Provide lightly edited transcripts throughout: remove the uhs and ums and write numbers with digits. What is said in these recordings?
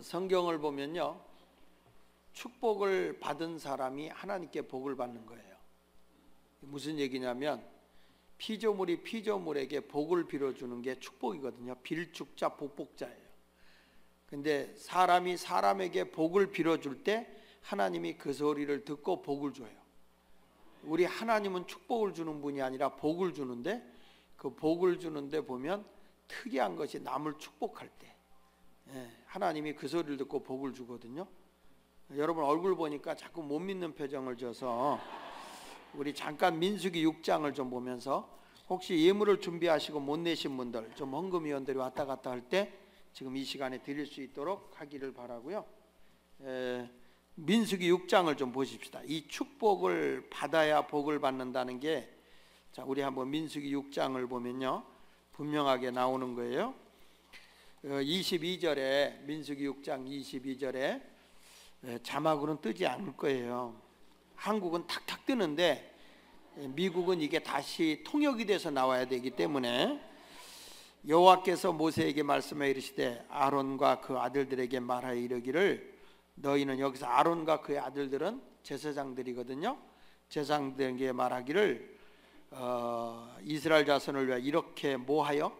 성경을 보면요, 축복을 받은 사람이 하나님께 복을 받는 거예요. 무슨 얘기냐면 피조물이 피조물에게 복을 빌어주는 게 축복이거든요. 빌축자 복복자예요. 근데 사람이 사람에게 복을 빌어줄 때 하나님이 그 소리를 듣고 복을 줘요. 우리 하나님은 축복을 주는 분이 아니라 복을 주는데, 그 복을 주는데 보면 특이한 것이 남을 축복할 때 하나님이 그 소리를 듣고 복을 주거든요. 여러분 얼굴 보니까 자꾸 못 믿는 표정을 져서 우리 잠깐 민수기 6장을 좀 보면서, 혹시 예물을 준비하시고 못 내신 분들, 좀 헌금위원들이 왔다 갔다 할 때 지금 이 시간에 드릴 수 있도록 하기를 바라고요. 민수기 6장을 좀 보십시다. 이 축복을 받아야 복을 받는다는 게, 자 우리 한번 민수기 6장을 보면요 분명하게 나오는 거예요. 22절에, 민수기 6장 22절에 자막으로는 뜨지 않을 거예요. 한국은 탁탁 뜨는데 미국은 이게 다시 통역이 돼서 나와야 되기 때문에, 여호와께서 모세에게 말씀해 이르시되 아론과 그 아들들에게 말하여 이르기를, 너희는, 여기서 아론과 그의 아들들은 제사장들이거든요. 제사장들에게 말하기를 이스라엘 자손을 위하여 이렇게 뭐하여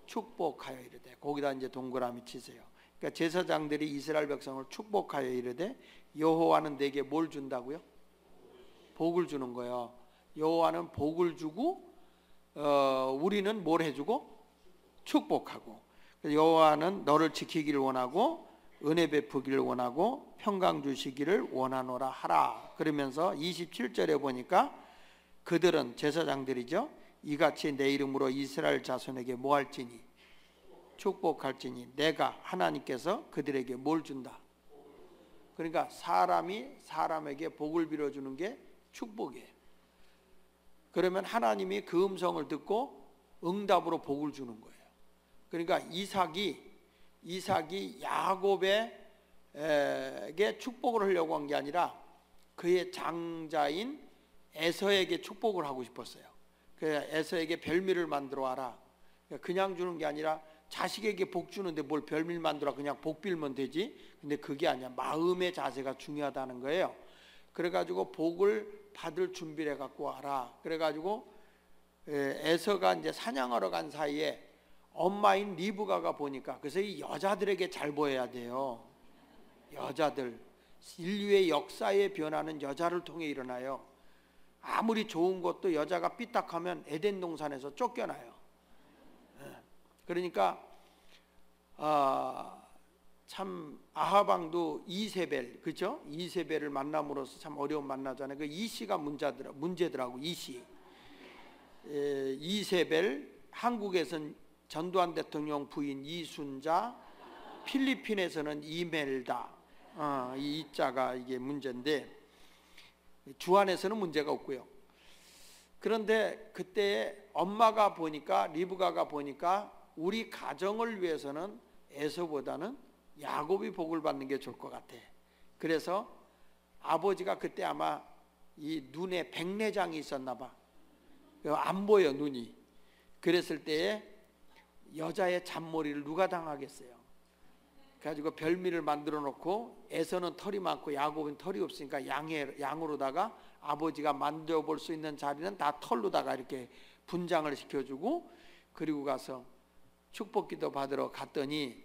축복하여 이르되, 거기다 이제 동그라미 치세요. 그러니까 제사장들이 이스라엘 백성을 축복하여 이르되, 여호와는 내게 뭘 준다고요? 복을 주는 거예요. 여호와는 복을 주고 우리는 뭘 해주고? 축복하고. 여호와는 너를 지키기를 원하고 은혜 베푸기를 원하고 평강 주시기를 원하노라 하라. 그러면서 27절에 보니까 그들은, 제사장들이죠, 이같이 내 이름으로 이스라엘 자손에게 뭐 할지니? 축복할지니 내가, 하나님께서 그들에게 뭘 준다? 그러니까 사람이 사람에게 복을 빌어주는 게 축복이에요. 그러면 하나님이 그 음성을 듣고 응답으로 복을 주는 거예요. 그러니까 이삭이 야곱에게 축복을 하려고 한 게 아니라 그의 장자인 에서에게 축복을 하고 싶었어요. 그래서 에서에게 별미를 만들어 와라. 그냥 주는 게 아니라 자식에게 복 주는데 뭘 별미를 만들어 그냥 복 빌면 되지. 근데 그게 아니야. 마음의 자세가 중요하다는 거예요. 그래가지고 복을 받을 준비를 해갖고 와라. 그래가지고 에서가 이제 사냥하러 간 사이에 엄마인 리브가가 보니까, 그래서 이 여자들에게 잘 보여야 돼요. 여자들, 인류의 역사의 변화는 여자를 통해 일어나요. 아무리 좋은 것도 여자가 삐딱하면 에덴 동산에서 쫓겨나요. 그러니까 참 아하방도 이세벨, 그죠? 이세벨을 만남으로써 참 어려운 만나잖아요. 그 이씨가 문제더라고. 이씨, 이세벨, 한국에서는 전두환 대통령 부인 이순자, 필리핀에서는 이멜다, 이 이자가 이게 문제인데, 주한에서는 문제가 없고요. 그런데 그때 엄마가 보니까, 리브가가 보니까 우리 가정을 위해서는 에서보다는 야곱이 복을 받는 게 좋을 것 같아. 그래서 아버지가 그때 아마 이 눈에 백내장이 있었나 봐. 안 보여, 눈이. 그랬을 때에 여자의 잔머리를 누가 당하겠어요. 그래가지고 별미를 만들어 놓고, 에서는 털이 많고 야곱은 털이 없으니까 양으로다가 아버지가 만져볼 수 있는 자리는 다 털로다가 이렇게 분장을 시켜주고, 그리고 가서 축복기도 받으러 갔더니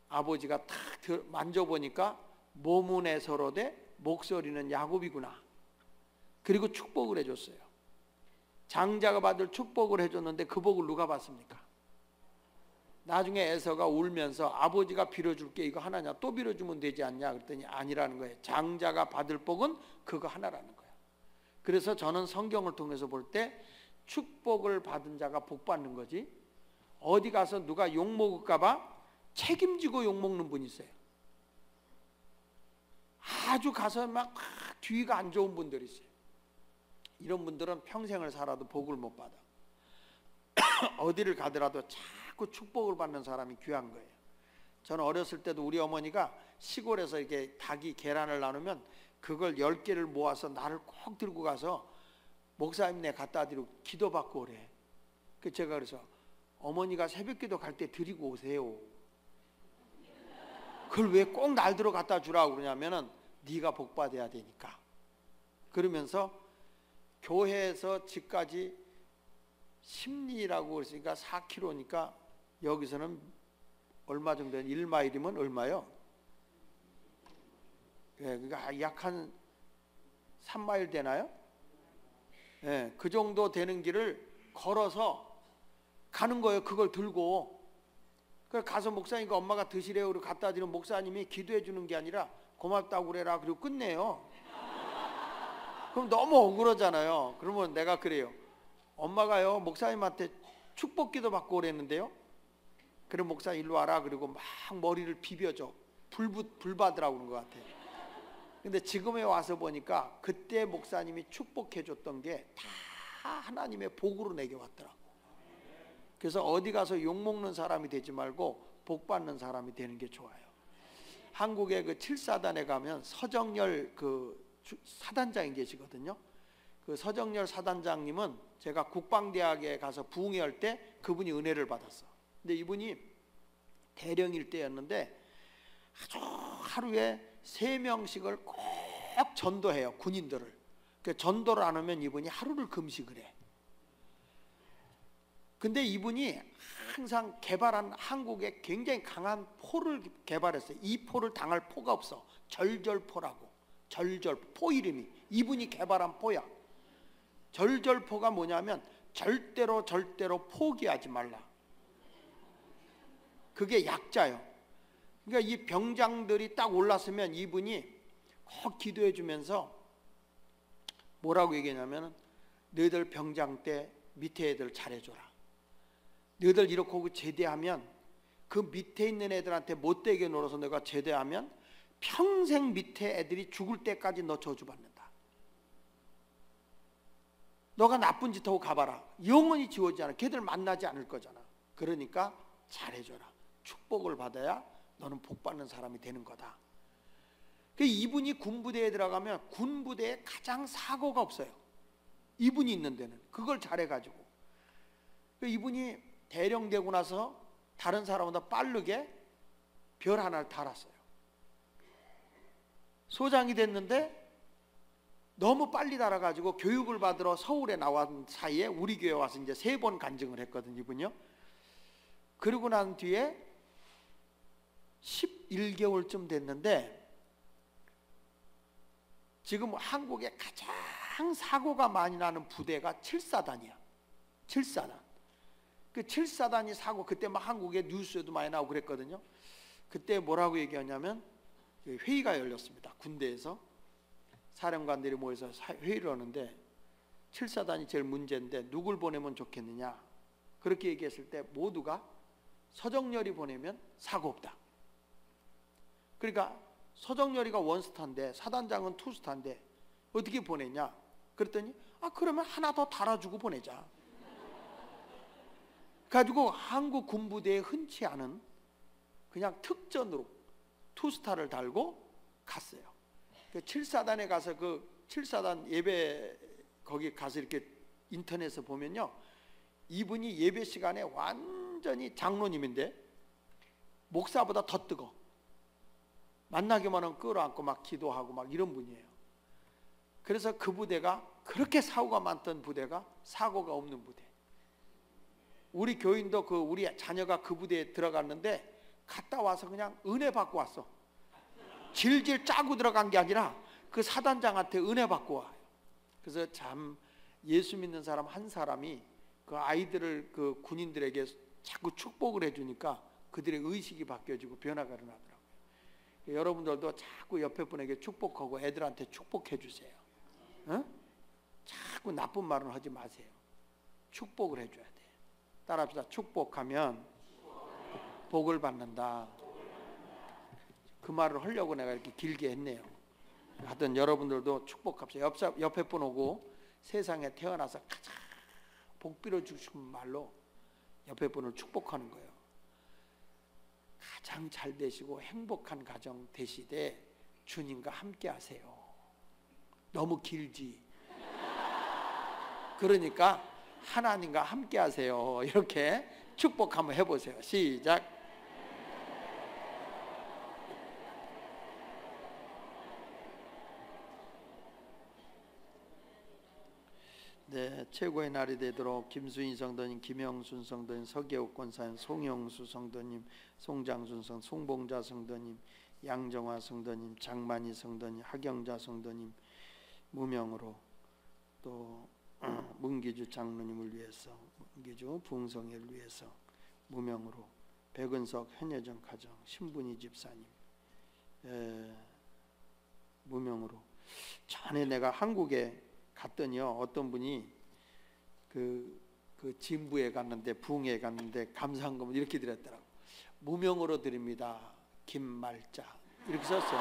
아버지가 탁 만져보니까 몸은 에서로되 목소리는 야곱이구나. 그리고 축복을 해줬어요. 장자가 받을 축복을 해줬는데 그 복을 누가 받습니까? 나중에 에서가 울면서 아버지가 빌어줄게, 이거 하나냐, 또 빌어주면 되지 않냐 그랬더니 아니라는 거예요. 장자가 받을 복은 그거 하나라는 거예요. 그래서 저는 성경을 통해서 볼 때 축복을 받은 자가 복 받는 거지, 어디 가서 누가 욕먹을까 봐 책임지고 욕먹는 분이 있어요. 아주 가서 막 뒤가 안 좋은 분들이 있어요. 이런 분들은 평생을 살아도 복을 못 받아. 어디를 가더라도 자꾸 축복을 받는 사람이 귀한 거예요. 저는 어렸을 때도 우리 어머니가 시골에서 이렇게 닭이 계란을 나누면 그걸 10개를 모아서 나를 꼭 들고 가서 목사님네 갖다 드리고 기도받고 오래. 그 제가 그래서 어머니가 새벽기도 갈 때 드리고 오세요. 그걸 왜 꼭 날 들어 갖다 주라고 그러냐면은 네가 복 받아야 되니까. 그러면서 교회에서 집까지 심리라고 그랬으니까 4km니까 여기서는 얼마 정도 1마일이면 얼마요? 예, 그러니까 약 한 3마일 되나요? 예, 그 정도 되는 길을 걸어서 가는 거예요. 그걸 들고. 그래서 가서 목사님과 엄마가 드시래요. 그리고 갖다 드리면 목사님이 기도해 주는 게 아니라 고맙다고 그래라. 그리고 끝내요. 그럼 너무 억울하잖아요. 그러면 내가 그래요. 엄마가요 목사님한테 축복기도 받고 그랬는데요. 그럼 목사님 일로 와라. 그리고 막 머리를 비벼줘. 불 받으라고 그런 것 같아요. 근데 지금에 와서 보니까 그때 목사님이 축복해 줬던 게 다 하나님의 복으로 내게 왔더라고. 그래서 어디 가서 욕먹는 사람이 되지 말고 복 받는 사람이 되는 게 좋아요. 한국의 그 7사단에 가면 서정열 그 사단장이 계시거든요. 그 서정열 사단장님은 제가 국방대학에 가서 부흥회할 때 그분이 은혜를 받았어. 근데 이분이 대령일 때였는데 아주 하루에 3명씩을 꼭 전도해요. 군인들을. 그 전도를 안 하면 이분이 하루를 금식을 해. 근데 이분이 항상 개발한 한국에 굉장히 강한 포를 개발했어요. 이 포를 당할 포가 없어. 절절포라고. 절절포 이름이 이분이 개발한 포야. 절절포가 뭐냐면 절대로 포기하지 말라. 그게 약자요. 그러니까 이 병장들이 딱 올랐으면 이분이 꼭 기도해 주면서 뭐라고 얘기하냐면 너희들 병장 때 밑에 애들 잘해줘라. 너희들 이렇게 하고 제대하면 그 밑에 있는 애들한테 못되게 놀아서 내가 제대하면 평생 밑에 애들이 죽을 때까지 너 저주받는다. 너가 나쁜 짓 하고 가봐라. 영원히 지워지지 않아. 걔들 만나지 않을 거잖아. 그러니까 잘해줘라. 축복을 받아야 너는 복 받는 사람이 되는 거다. 이분이 군부대에 들어가면 군부대에 가장 사고가 없어요. 이분이 있는 데는 그걸 잘해가지고 이분이 대령되고 나서 다른 사람보다 빠르게 별 하나를 달았어요. 소장이 됐는데 너무 빨리 달아가지고 교육을 받으러 서울에 나온 사이에 우리 교회 와서 이제 3번 간증을 했거든요. 이분요. 그러고 난 뒤에 11개월쯤 됐는데 지금 한국에 가장 사고가 많이 나는 부대가 7사단이야. 7사단. 그 7사단이 사고 그때 막 한국에 뉴스에도 많이 나오고 그랬거든요. 그때 뭐라고 얘기하냐면 회의가 열렸습니다. 군대에서 사령관들이 모여서 회의를 하는데 7사단이 제일 문제인데 누굴 보내면 좋겠느냐. 그렇게 얘기했을 때 모두가 서정열이 보내면 사고 없다. 그러니까 서정열이가 원스타인데 사단장은 투스타인데 어떻게 보내냐. 그랬더니 그러면 하나 더 달아주고 보내자. 가지고 한국 군부대에 흔치 않은 그냥 특전으로 투스타를 달고 갔어요. 그 7사단에 가서 그 7사단 예배 거기 가서 이렇게 인터넷에 보면요. 이분이 예배 시간에 완전히 장로님인데 목사보다 더 뜨거. 만나기만 하면 끌어안고 막 기도하고 막 이런 분이에요. 그래서 그 부대가 그렇게 사고가 많던 부대가 사고가 없는 부대. 우리 교인도 우리 자녀가 그 부대에 들어갔는데 갔다 와서 그냥 은혜 받고 왔어. 질질 짜고 들어간 게 아니라 그 사단장한테 은혜 받고 와요. 그래서 참 예수 믿는 사람 한 사람이 그 아이들을 그 군인들에게 자꾸 축복을 해주니까 그들의 의식이 바뀌어지고 변화가 일어나더라고요. 여러분들도 자꾸 옆에 분에게 축복하고 애들한테 축복해 주세요. 어? 자꾸 나쁜 말은 하지 마세요. 축복을 해줘야 돼. 따라합시다. 축복하면 복을 받는다. 그 말을 하려고 내가 이렇게 길게 했네요. 하여튼 여러분들도 축복합시다. 옆에 분 오고 세상에 태어나서 가장 복 빌어주신 말로 옆에 분을 축복하는 거예요. 가장 잘 되시고 행복한 가정 되시되 주님과 함께 하세요. 너무 길지. 그러니까 하나님과 함께 하세요. 이렇게 축복 한번 해보세요. 시작. 최고의 날이 되도록 김수인 성도님, 김영순 성도님, 서계옥 권사님, 송영수 성도님, 송장순 성도님, 송봉자 성도님, 양정화 성도님, 장만희 성도님, 하경자 성도님 무명으로, 또 문기주 장로님을 위해서, 문기주 부흥성회를 위해서 무명으로, 백은석 현예정 가정, 신분희 집사님 무명으로. 전에 내가 한국에 갔더니요, 어떤 분이 그 진부에 갔는데, 부흥회에 갔는데 감사한금을 이렇게 드렸더라고. 무명으로 드립니다, 김말자, 이렇게 썼어요.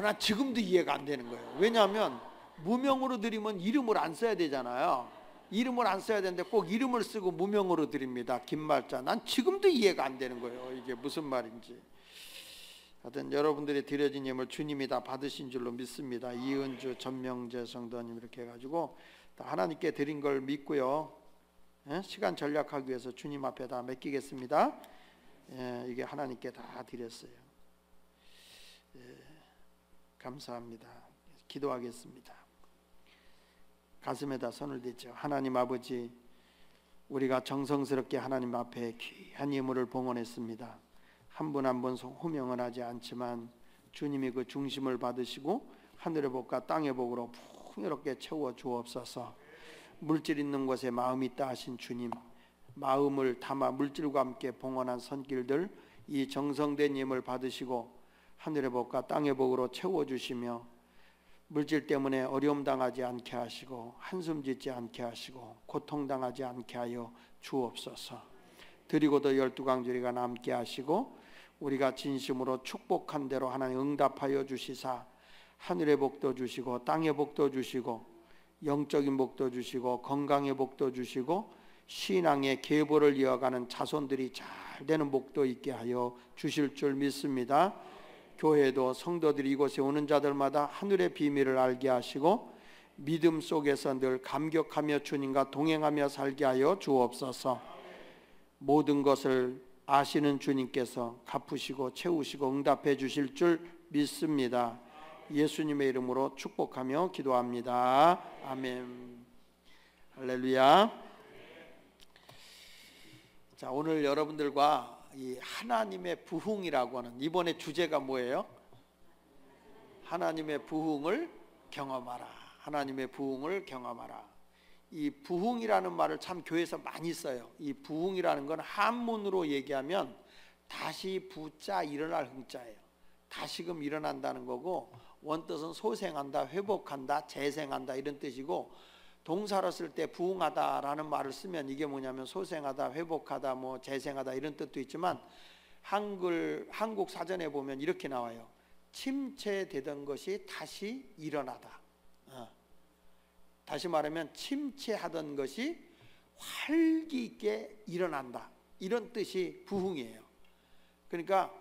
나 지금도 이해가 안 되는 거예요. 왜냐하면 무명으로 드리면 이름을 안 써야 되잖아요. 이름을 안 써야 되는데 꼭 이름을 쓰고 무명으로 드립니다, 김말자. 난 지금도 이해가 안 되는 거예요. 이게 무슨 말인지. 하여튼 여러분들이 드려진 예물 주님이 다 받으신 줄로 믿습니다. 이은주, 전명재 성도님 이렇게 해가지고 다 하나님께 드린 걸 믿고요, 시간 전략하기 위해서 주님 앞에 다 맡기겠습니다. 이게 하나님께 다 드렸어요. 감사합니다. 기도하겠습니다. 가슴에다 손을 대죠. 하나님 아버지, 우리가 정성스럽게 하나님 앞에 귀한 예물을 봉헌했습니다. 한 분 한 분 호명은 하지 않지만 주님이 그 중심을 받으시고 하늘의 복과 땅의 복으로 풍요롭게 채워 주옵소서. 물질 있는 곳에 마음이 있다 하신 주님, 마음을 담아 물질과 함께 봉헌한 손길들, 이 정성된 예물 받으시고 하늘의 복과 땅의 복으로 채워주시며 물질 때문에 어려움 당하지 않게 하시고 한숨 짓지 않게 하시고 고통당하지 않게 하여 주옵소서. 드리고도 12강조리가 남게 하시고 우리가 진심으로 축복한 대로 하나님 응답하여 주시사 하늘의 복도 주시고 땅의 복도 주시고 영적인 복도 주시고 건강의 복도 주시고 신앙의 계보를 이어가는 자손들이 잘 되는 복도 있게 하여 주실 줄 믿습니다. 교회도 성도들이 이곳에 오는 자들마다 하늘의 비밀을 알게 하시고 믿음 속에서 늘 감격하며 주님과 동행하며 살게 하여 주옵소서. 모든 것을 아시는 주님께서 갚으시고 채우시고 응답해 주실 줄 믿습니다. 예수님의 이름으로 축복하며 기도합니다. 아멘. 할렐루야. 자, 오늘 여러분들과 이 하나님의 부흥이라고 하는, 이번에 주제가 뭐예요? 하나님의 부흥을 경험하라. 하나님의 부흥을 경험하라. 이 부흥이라는 말을 참 교회에서 많이 써요. 이 부흥이라는 건 한문으로 얘기하면 다시 부자 일어날 흥자예요. 다시금 일어난다는 거고, 원뜻은 소생한다, 회복한다, 재생한다 이런 뜻이고, 동사로 쓸 때 부흥하다라는 말을 쓰면 이게 뭐냐면 소생하다, 회복하다, 뭐 재생하다 이런 뜻도 있지만 한국 사전에 보면 이렇게 나와요. 침체되던 것이 다시 일어나다. 다시 말하면 침체하던 것이 활기 있게 일어난다, 이런 뜻이 부흥이에요. 그러니까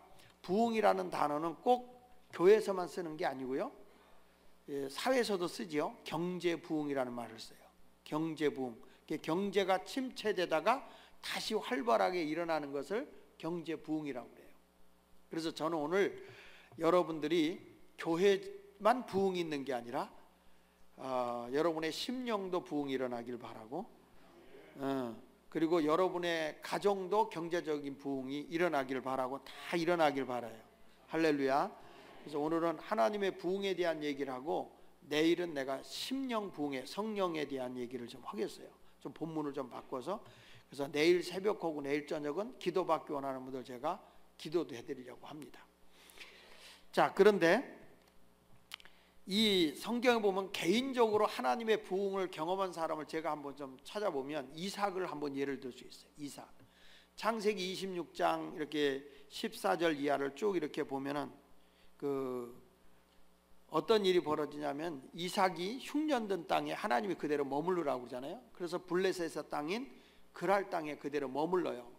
부흥이라는 단어는 꼭 교회에서만 쓰는 게 아니고요, 사회에서도 쓰지요. 경제 부흥이라는 말을 써요. 경제 부흥. 경제가 침체되다가 다시 활발하게 일어나는 것을 경제 부흥이라고 그래요. 그래서 저는 오늘 여러분들이 교회만 부흥이 있는 게 아니라 여러분의 심령도 부흥이 일어나길 바라고, 그리고 여러분의 가정도 경제적인 부흥이 일어나길 바라고, 다 일어나길 바라요. 할렐루야. 그래서 오늘은 하나님의 부흥에 대한 얘기를 하고, 내일은 내가 심령 부흥의 성령에 대한 얘기를 좀 하겠어요. 좀 본문을 좀 바꿔서. 그래서 내일 새벽하고 내일 저녁은 기도받기 원하는 분들 제가 기도도 해드리려고 합니다. 자, 그런데 이 성경에 보면 개인적으로 하나님의 부흥을 경험한 사람을 제가 한번 좀 찾아보면 이삭을 한번 예를 들 수 있어요. 이삭. 창세기 26장 이렇게 14절 이하를 쭉 이렇게 보면은 어떤 일이 벌어지냐면, 이삭이 흉년된 땅에 하나님이 그대로 머물르라고 그러잖아요. 그래서 블레셋의 땅인 그랄 땅에 그대로 머물러요.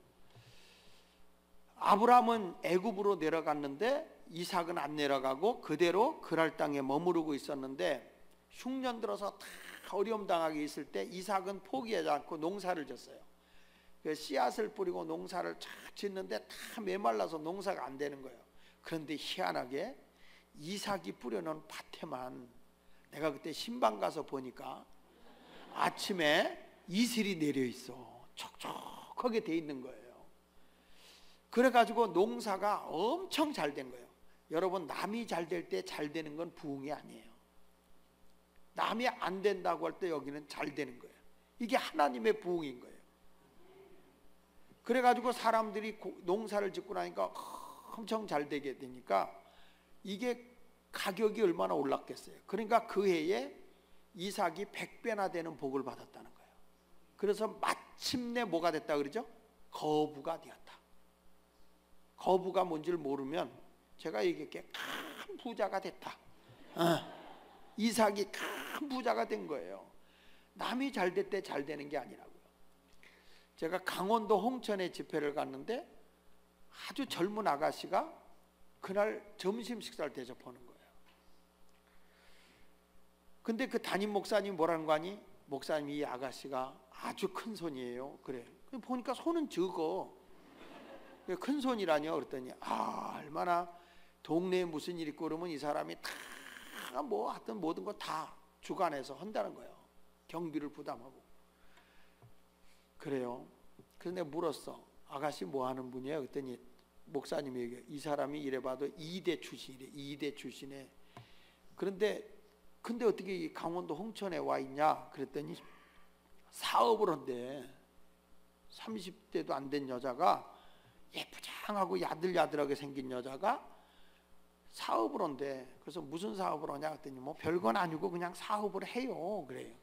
아브라함은 애굽으로 내려갔는데 이삭은 안 내려가고 그대로 그랄 땅에 머무르고 있었는데, 흉년 들어서 다 어려움 당하게 있을 때 이삭은 포기하지 않고 농사를 졌어요. 씨앗을 뿌리고 농사를 쫙 짓는데 다 메말라서 농사가 안 되는 거예요. 그런데 희한하게 이삭이 뿌려놓은 밭에만, 내가 그때 신방 가서 보니까 아침에 이슬이 내려 있어. 촉촉하게 돼 있는 거예요. 그래가지고 농사가 엄청 잘 된 거예요. 여러분, 남이 잘 될 때 잘 되는 건 부흥이 아니에요. 남이 안 된다고 할 때 여기는 잘 되는 거예요. 이게 하나님의 부흥인 거예요. 그래가지고 사람들이 농사를 짓고 나니까 엄청 잘 되게 되니까 이게 가격이 얼마나 올랐겠어요. 그러니까 그 해에 이삭이 100배나 되는 복을 받았다는 거예요. 그래서 마침내 뭐가 됐다 그러죠? 거부가 되었다. 거부가 뭔지를 모르면 제가 얘기할게, 큰 부자가 됐다. 이삭이 큰 부자가 된 거예요. 남이 잘 될 때 잘 되는 게 아니라고요. 제가 강원도 홍천에 집회를 갔는데 아주 젊은 아가씨가 그날 점심 식사를 대접하는 거예요. 근데 그 담임 목사님이 뭐라는 거 아니? 목사님, 이 아가씨가 아주 큰 손이에요. 그래. 보니까 손은 적어. 큰 손이라뇨? 그랬더니 얼마나 동네에 무슨 일 있고 그러면 이 사람이 다 뭐 하여튼 모든 거 다 주관해서 한다는 거예요. 경비를 부담하고. 그래요. 그래서 내가 물었어. 아가씨 뭐 하는 분이에요? 그랬더니 목사님이 얘기해. 이 사람이 이래봐도 2대 출신이래. 2대 출신에. 근데 어떻게 이 강원도 홍천에 와 있냐? 그랬더니 사업을 한대. 30대도 안 된 여자가, 예쁘장하고 야들야들하게 생긴 여자가 사업을 한대. 그래서 무슨 사업을 하냐 그랬더니 뭐 별건 아니고 그냥 사업을 해요. 그래요.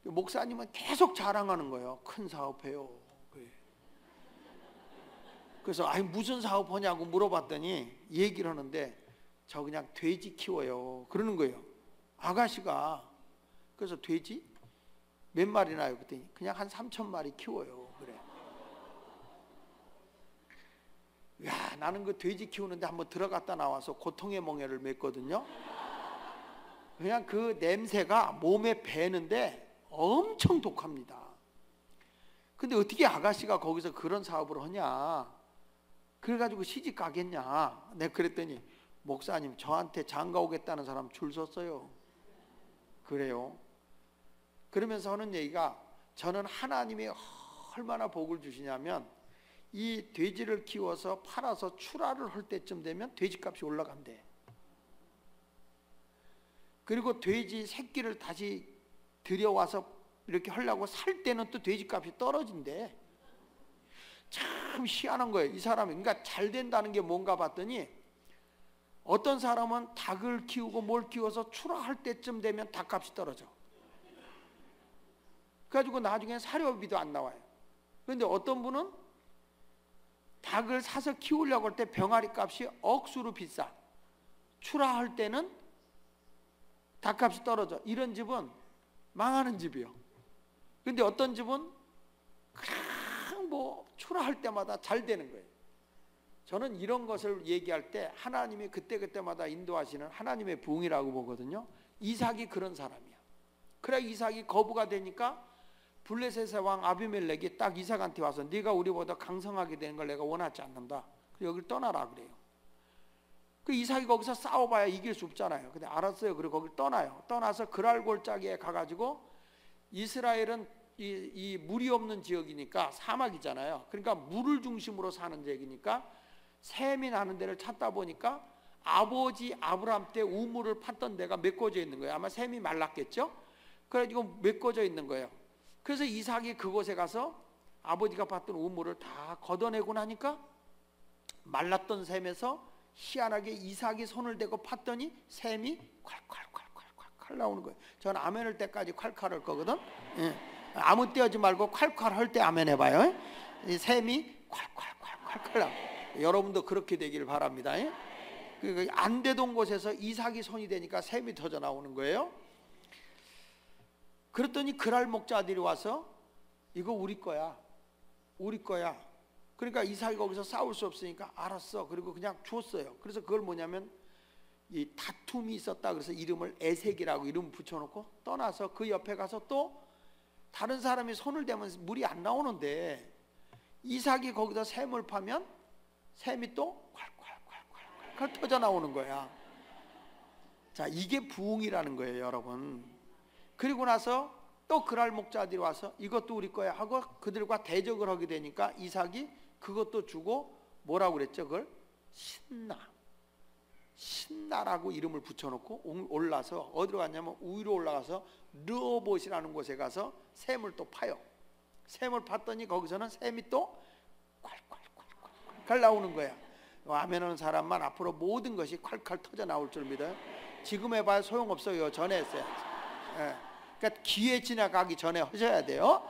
목사님은 계속 자랑하는 거예요. 큰 사업해요. 그래. 그래서 무슨 사업하냐고 물어봤더니 얘기를 하는데 저 그냥 돼지 키워요. 그러는 거예요. 아가씨가. 그래서 돼지 몇 마리나요? 그랬더니 그냥 한 3,000마리 키워요. 그래. 야, 나는 그 돼지 키우는데 한번 들어갔다 나와서 고통의 멍에를 맸거든요. 그냥 그 냄새가 몸에 배는데 엄청 독합니다. 근데 어떻게 아가씨가 거기서 그런 사업을 하냐? 그래가지고 시집 가겠냐? 내가 그랬더니 목사님, 저한테 장가 오겠다는 사람 줄 섰어요. 그래요. 그러면서 하는 얘기가, 저는 하나님이 얼마나 복을 주시냐면 이 돼지를 키워서 팔아서 출하를 할 때쯤 되면 돼지값이 올라간대. 그리고 돼지 새끼를 다시 들여와서 이렇게 하려고 살 때는 또 돼지값이 떨어진대. 참 희한한 거예요. 이 사람이. 그러니까 잘 된다는 게 뭔가 봤더니 어떤 사람은 닭을 키우고 뭘 키워서 출하할 때쯤 되면 닭값이 떨어져. 그래가지고 나중에 사료비도 안 나와요. 그런데 어떤 분은 닭을 사서 키우려고 할 때 병아리 값이 억수로 비싸. 출하할 때는 닭값이 떨어져. 이런 집은 망하는 집이요. 그런데 어떤 집은 그냥 뭐 출하할 때마다 잘 되는 거예요. 저는 이런 것을 얘기할 때 하나님이 그때그때마다 인도하시는 하나님의 부흥이라고 보거든요. 이삭이 그런 사람이야. 그래 이삭이 거부가 되니까 블레셋의 왕 아비멜렉이 딱 이삭한테 와서 네가 우리보다 강성하게 되는 걸 내가 원하지 않는다. 여기를 떠나라 그래요. 그 이삭이 거기서 싸워봐야 이길 수 없잖아요. 근데 알았어요. 그리고 거기를 떠나요. 떠나서 그랄골짜기에 가가지고 이스라엘은 이 물이 없는 지역이니까 사막이잖아요. 그러니까 물을 중심으로 사는 지역이니까 샘이 나는 데를 찾다 보니까 아버지 아브라함 때 우물을 팠던 데가 메꿔져 있는 거예요. 아마 샘이 말랐겠죠. 그래가지고 메꿔져 있는 거예요. 그래서 이삭이 그곳에 가서 아버지가 봤던 우물을 다 걷어내고 나니까 말랐던 샘에서 희한하게 이삭이 손을 대고 팠더니 샘이 콸콸콸콸콸 나오는 거예요. 저는 아멘 할 때까지 콸콸 할 거거든. 예. 아무 때 하지 말고 콸콸 할 때 아멘 해봐요. 이 샘이 콸콸콸콸 나오고. 여러분도 그렇게 되기를 바랍니다. 예? 안 되던 곳에서 이삭이 손이 되니까 샘이 터져 나오는 거예요. 그랬더니 그랄 목자들이 와서 이거 우리 거야. 우리 거야. 그러니까 이삭이 거기서 싸울 수 없으니까 알았어. 그리고 그냥 줬어요. 그래서 그걸 뭐냐면 이 다툼이 있었다. 그래서 이름을 에색이라고 이름 붙여놓고 떠나서 그 옆에 가서 또 다른 사람이 손을 대면 물이 안 나오는데 이삭이 거기다 샘을 파면 샘이 또 콸콸콸콸콸 터져 나오는 거야. 자, 이게 부흥이라는 거예요, 여러분. 그리고 나서 또 그랄 목자들이 와서 이것도 우리 거야 하고 그들과 대적을 하게 되니까 이삭이 그것도 주고 뭐라고 그랬죠? 그걸 신나라고 이름을 붙여놓고 올라서 어디로 갔냐면 위로 올라가서 르호봇이라는 곳에 가서 샘을 또 파요. 샘을 팠더니 거기서는 샘이 또 콸콸콸콸 나오는 거야. 아멘하는 사람만 앞으로 모든 것이 콸콸 터져 나올 줄 믿어요. 지금 해봐야 소용없어요. 전에 했어야지. 그러니까 기회 지나가기 전에 하셔야 돼요.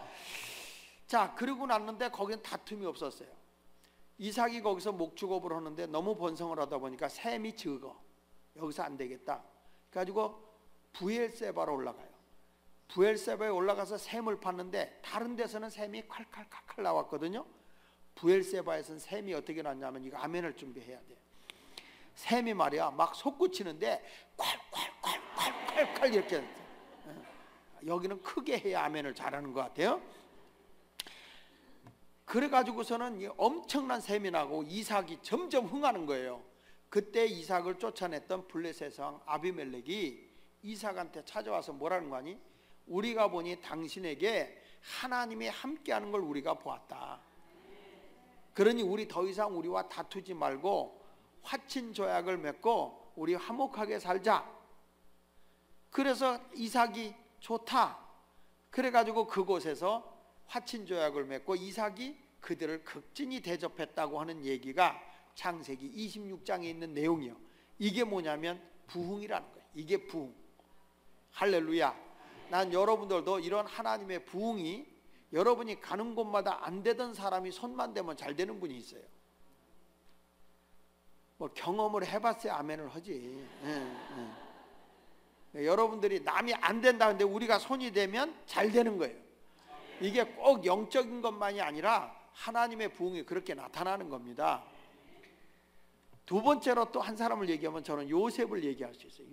자, 그러고 났는데 거기는 다툼이 없었어요. 이삭이 거기서 목축업을 하는데 너무 번성을 하다 보니까 샘이 적어. 여기서 안 되겠다. 그래가지고 부엘세바로 올라가요. 부엘세바에 올라가서 샘을 팠는데 다른 데서는 샘이 콸콸콸콸 나왔거든요. 부엘세바에서는 샘이 어떻게 났냐면 이거 아멘을 준비해야 돼. 샘이 말이야 막 솟구치는데 콸콸콸콸콸 이렇게. 여기는 크게 해야 아멘을 잘하는 것 같아요. 그래가지고서는 엄청난 샘이 나고 이삭이 점점 흥하는 거예요. 그때 이삭을 쫓아냈던 블레셋 왕 아비멜렉이 이삭한테 찾아와서 뭐라는 거 아니? 우리가 보니 당신에게 하나님이 함께하는 걸 우리가 보았다. 그러니 우리 더 이상 우리와 다투지 말고 화친 조약을 맺고 우리 화목하게 살자. 그래서 이삭이 좋다. 그래가지고 그곳에서 화친 조약을 맺고 이삭이 그들을 극진히 대접했다고 하는 얘기가 창세기 26장에 있는 내용이요. 이게 뭐냐면 부흥이라는 거예요. 이게 부흥. 할렐루야. 난 여러분들도 이런 하나님의 부흥이 여러분이 가는 곳마다 안 되던 사람이 손만 대면 잘 되는 분이 있어요. 뭐 경험을 해봤어야 아멘을 하지. 여러분들이 남이 안 된다는데 우리가 손이 되면 잘 되는 거예요. 이게 꼭 영적인 것만이 아니라 하나님의 부흥이 그렇게 나타나는 겁니다. 두 번째로 또 한 사람을 얘기하면 저는 요셉을 얘기할 수 있어요.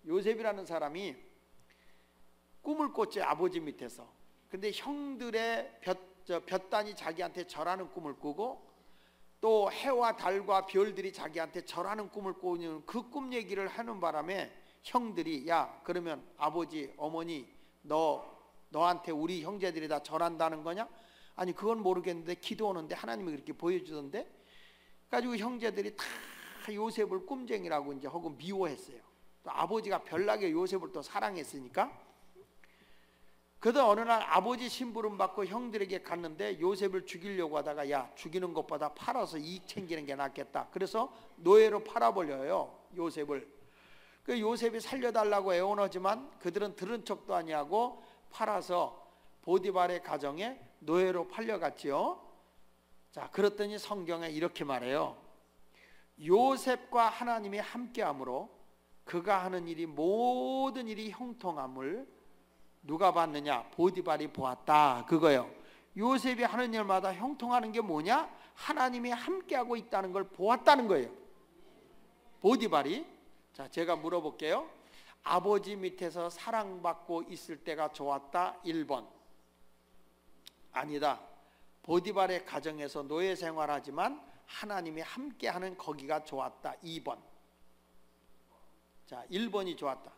요셉이라는 사람이 꿈을 꿨죠. 아버지 밑에서. 근데 형들의 볕단이 자기한테 절하는 꿈을 꾸고 또 해와 달과 별들이 자기한테 절하는 꿈을 꾸는 그 꿈 얘기를 하는 바람에 형들이 야 그러면 아버지 어머니 너한테 우리 형제들이 다 절한다는 거냐? 아니 그건 모르겠는데 기도하는데 하나님이 그렇게 보여주던데 가지고 형제들이 다 요셉을 꿈쟁이라고 이제 하고 미워했어요. 또 아버지가 별나게 요셉을 또 사랑했으니까. 그러다 어느 날 아버지 심부름 받고 형들에게 갔는데 요셉을 죽이려고 하다가 야 죽이는 것보다 팔아서 이익 챙기는 게 낫겠다. 그래서 노예로 팔아버려요. 요셉을. 그 요셉이 살려달라고 애원하지만 그들은 들은 척도 아니하고 팔아서 보디발의 가정에 노예로 팔려갔지요. 자, 그랬더니 성경에 이렇게 말해요. 요셉과 하나님이 함께함으로 그가 하는 일이 모든 일이 형통함을 누가 봤느냐? 보디발이 보았다. 그거요. 요셉이 하는 일마다 형통하는 게 뭐냐? 하나님이 함께하고 있다는 걸 보았다는 거예요. 보디발이. 자, 제가 물어볼게요. 아버지 밑에서 사랑받고 있을 때가 좋았다. 1번. 아니다. 보디발의 가정에서 노예 생활하지만 하나님이 함께하는 거기가 좋았다. 2번. 자, 1번이 좋았다.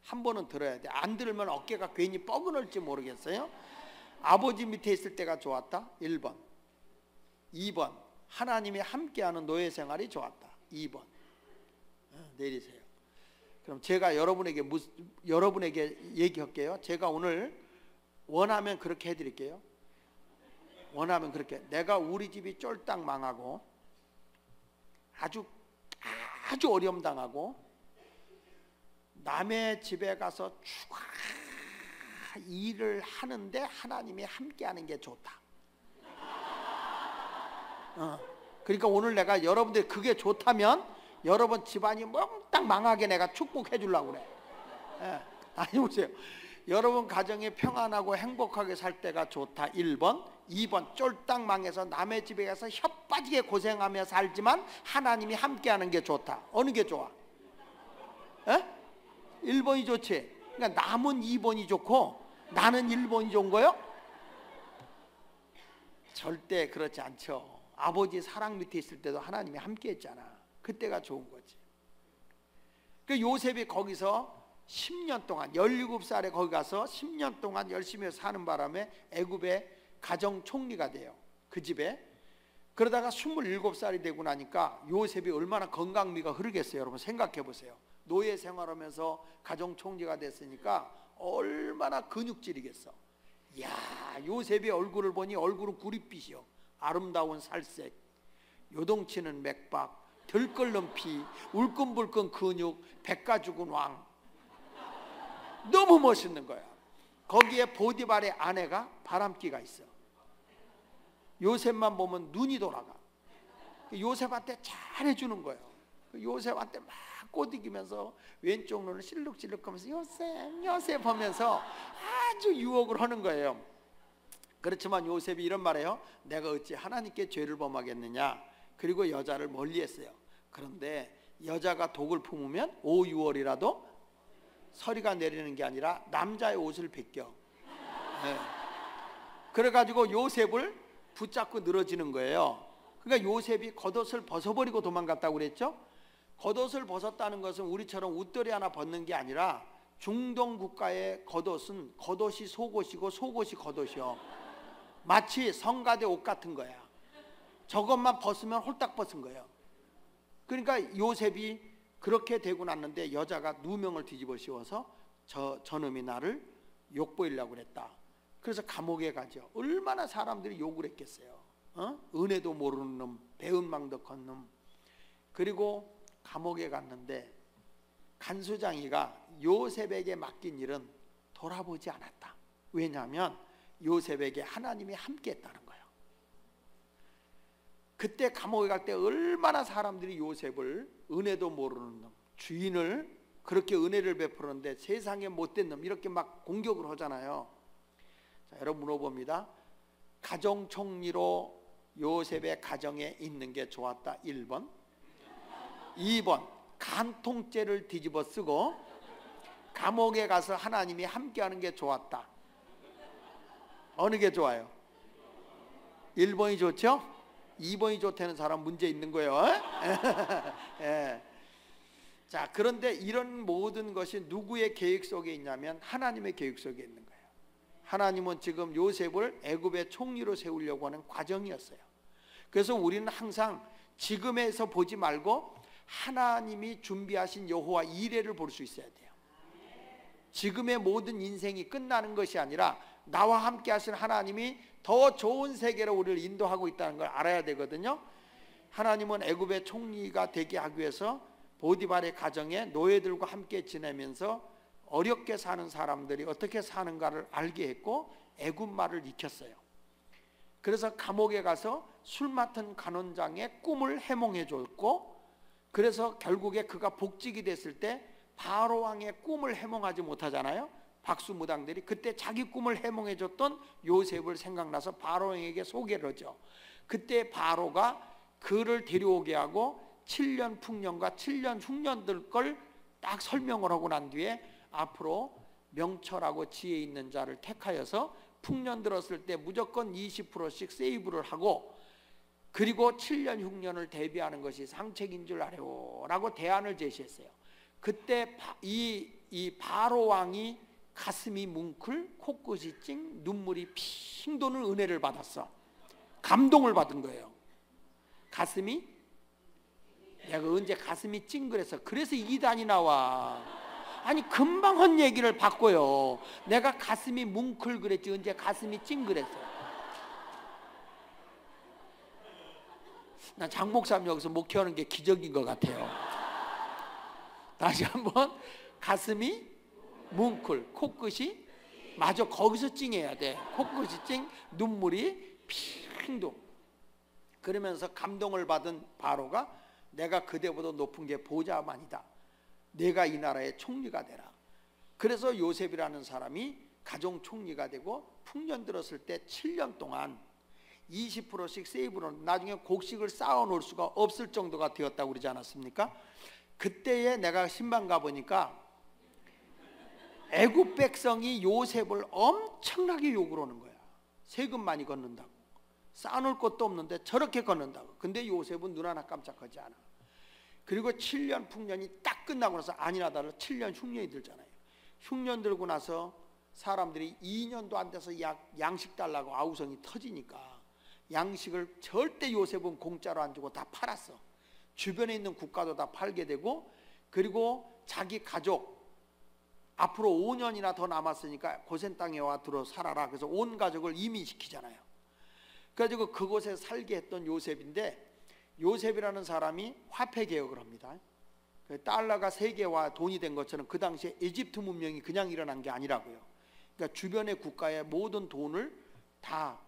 한 번은 들어야 돼. 안 들으면 어깨가 괜히 뻐근할지 모르겠어요. 아버지 밑에 있을 때가 좋았다. 1번. 2번. 하나님이 함께하는 노예 생활이 좋았다. 2번. 내리세요. 그럼 제가 여러분에게 얘기할게요. 제가 오늘 원하면 그렇게 해드릴게요. 원하면 그렇게. 내가 우리 집이 쫄딱 망하고 아주 어려움 당하고 남의 집에 가서 일을 하는데 하나님이 함께하는 게 좋다. 그러니까 오늘 내가 여러분들 그게 좋다면 여러분 집안이 몽땅 망하게 내가 축복해 주려고 그래. 아니 보세요. 여러분 가정이 평안하고 행복하게 살 때가 좋다. 1번. 2번. 쫄딱 망해서 남의 집에 가서 혀 빠지게 고생하며 살지만 하나님이 함께하는 게 좋다. 어느 게 좋아? 1번이 좋지. 그러니까 남은 2번이 좋고 나는 1번이 좋은 거요? 절대 그렇지 않죠. 아버지 사랑 밑에 있을 때도 하나님이 함께 했잖아. 그때가 좋은 거지. 그 요셉이 거기서 10년 동안 17살에 거기 가서 10년 동안 열심히 사는 바람에 애굽의 가정 총리가 돼요. 그 집에. 그러다가 27살이 되고 나니까 요셉이 얼마나 건강미가 흐르겠어요. 여러분 생각해 보세요. 노예 생활하면서 가정 총리가 됐으니까 얼마나 근육질이겠어. 이야, 요셉의 얼굴을 보니 얼굴은 구릿빛이요, 아름다운 살색, 요동치는 맥박, 들끓는 피, 울끈불끈 근육, 백가 죽은 왕. 너무 멋있는 거야. 거기에 보디발의 아내가 바람기가 있어. 요셉만 보면 눈이 돌아가. 요셉한테 잘해주는 거예요. 요셉한테 막 꼬드기면서 왼쪽 눈을 실룩실룩하면서 요셉 요셉 하면서 아주 유혹을 하는 거예요. 그렇지만 요셉이 이런 말해요. 내가 어찌 하나님께 죄를 범하겠느냐. 그리고 여자를 멀리했어요. 그런데 여자가 독을 품으면 5, 6월이라도 서리가 내리는 게 아니라 남자의 옷을 벗겨. 네. 그래가지고 요셉을 붙잡고 늘어지는 거예요. 그러니까 요셉이 겉옷을 벗어버리고 도망갔다고 그랬죠. 겉옷을 벗었다는 것은 우리처럼 웃돌이 하나 벗는 게 아니라 중동 국가의 겉옷은 겉옷이 속옷이고 속옷이 겉옷이요. 마치 성가대 옷 같은 거야. 저것만 벗으면 홀딱 벗은 거예요. 그러니까 요셉이 그렇게 되고 났는데 여자가 누명을 뒤집어 씌워서 저놈이 나를 욕보이려고 그랬다. 그래서 감옥에 가죠. 얼마나 사람들이 욕을 했겠어요. 은혜도 모르는 놈, 배은망덕한 놈. 그리고 감옥에 갔는데 간수장이가 요셉에게 맡긴 일은 돌아보지 않았다. 왜냐하면 요셉에게 하나님이 함께 했다는 거예요. 그때 감옥에 갈 때 얼마나 사람들이 요셉을 은혜도 모르는 놈, 주인을 그렇게 은혜를 베풀었는데 세상에 못된 놈 이렇게 막 공격을 하잖아요. 자, 여러분 물어봅니다. 가정 총리로 요셉의 가정에 있는 게 좋았다. 1번. 2번. 간통죄를 뒤집어 쓰고 감옥에 가서 하나님이 함께하는 게 좋았다. 어느 게 좋아요? 1번이 좋죠? 2번이 좋다는 사람 문제 있는 거예요. 예. 자, 그런데 이런 모든 것이 누구의 계획 속에 있냐면 하나님의 계획 속에 있는 거예요. 하나님은 지금 요셉을 애굽의 총리로 세우려고 하는 과정이었어요. 그래서 우리는 항상 지금에서 보지 말고 하나님이 준비하신 여호와 이레를 볼 수 있어야 돼요. 지금의 모든 인생이 끝나는 것이 아니라 나와 함께 하신 하나님이 더 좋은 세계로 우리를 인도하고 있다는 걸 알아야 되거든요. 하나님은 애굽의 총리가 되게 하기 위해서 보디발의 가정에 노예들과 함께 지내면서 어렵게 사는 사람들이 어떻게 사는가를 알게 했고 애굽말을 익혔어요. 그래서 감옥에 가서 술 맡은 간원장의 꿈을 해몽해 줬고, 그래서 결국에 그가 복직이 됐을 때 바로 왕의 꿈을 해몽하지 못하잖아요. 박수무당들이 그때 자기 꿈을 해몽해 줬던 요셉을 생각나서 바로 왕에게 소개를 하죠. 그때 바로가 그를 데려오게 하고 7년 풍년과 7년 흉년들 걸 딱 설명을 하고 난 뒤에 앞으로 명철하고 지혜 있는 자를 택하여서 풍년 들었을 때 무조건 20%씩 세이브를 하고, 그리고 7년 흉년을 대비하는 것이 상책인 줄 아래요 라고 대안을 제시했어요. 그때 이 바로 왕이 가슴이 뭉클, 코끝이 찡, 눈물이 핑 도는 은혜를 받았어. 감동을 받은 거예요. 가슴이, 내가 언제 가슴이 찡그래서 그래서 이단이 나와. 아니 금방 한 얘기를 바꿔요. 내가 가슴이 뭉클 그랬지 언제 가슴이 찡그랬어. 난 장 목사님 여기서 목회하는 게 기적인 것 같아요. 다시 한번. 가슴이 뭉클, 코끝이, 맞아, 거기서 찡해야 돼. 코끝이 찡, 눈물이 핑도. 그러면서 감동을 받은 바로가 내가 그대보다 높은 게 보좌만이다. 내가 이 나라의 총리가 되라. 그래서 요셉이라는 사람이 가정 총리가 되고 풍년 들었을 때 7년 동안 20%씩 세이브로 나중에 곡식을 쌓아 놓을 수가 없을 정도가 되었다고 그러지 않았습니까? 그때에 내가 신방 가보니까 애굽 백성이 요셉을 엄청나게 욕을 하는 거야. 세금 많이 걷는다고, 쌓아놓을 것도 없는데 저렇게 걷는다고. 근데 요셉은 눈 하나 깜짝하지 않아. 그리고 7년 풍년이 딱 끝나고 나서 아니나 다를까 7년 흉년이 들잖아요. 흉년 들고 나서 사람들이 2년도 안 돼서 양식 달라고 아우성이 터지니까 양식을 절대 요셉은 공짜로 안 주고 다 팔았어. 주변에 있는 국가도 다 팔게 되고, 그리고 자기 가족 앞으로 5년이나 더 남았으니까 고센 땅에 와 들어 살아라. 그래서 온 가족을 이민시키잖아요. 그래가지고 그곳에 살게 했던 요셉인데, 요셉이라는 사람이 화폐 개혁을 합니다. 달러가 세계화 돈이 된 것처럼 그 당시에 이집트 문명이 그냥 일어난 게 아니라고요. 그러니까 주변의 국가의 모든 돈을 다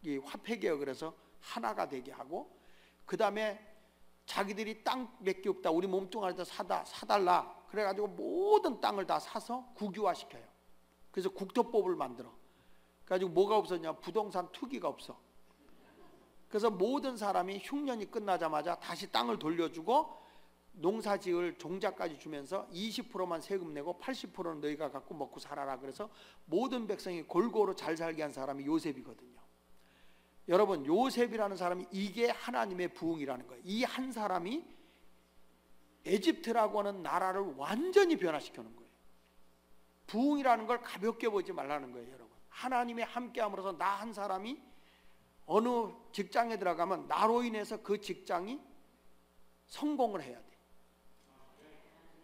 이 화폐 개혁을 해서 하나가 되게 하고, 그 다음에 자기들이 땅 몇 개 없다, 우리 몸뚱아리도 사달라 그래가지고 모든 땅을 다 사서 국유화시켜요. 그래서 국토법을 만들어. 그래가지고 뭐가 없었냐, 부동산 투기가 없어. 그래서 모든 사람이 흉년이 끝나자마자 다시 땅을 돌려주고, 농사지을 종자까지 주면서 20%만 세금 내고 80%는 너희가 갖고 먹고 살아라. 그래서 모든 백성이 골고루 잘 살게 한 사람이 요셉이거든요. 여러분, 요셉이라는 사람이 이게 하나님의 부흥이라는 거예요. 이 한 사람이 에집트라고 하는 나라를 완전히 변화시켜 놓은 거예요. 부흥이라는 걸 가볍게 보지 말라는 거예요. 여러분, 하나님의 함께함으로써 나 한 사람이 어느 직장에 들어가면 나로 인해서 그 직장이 성공을 해야 돼.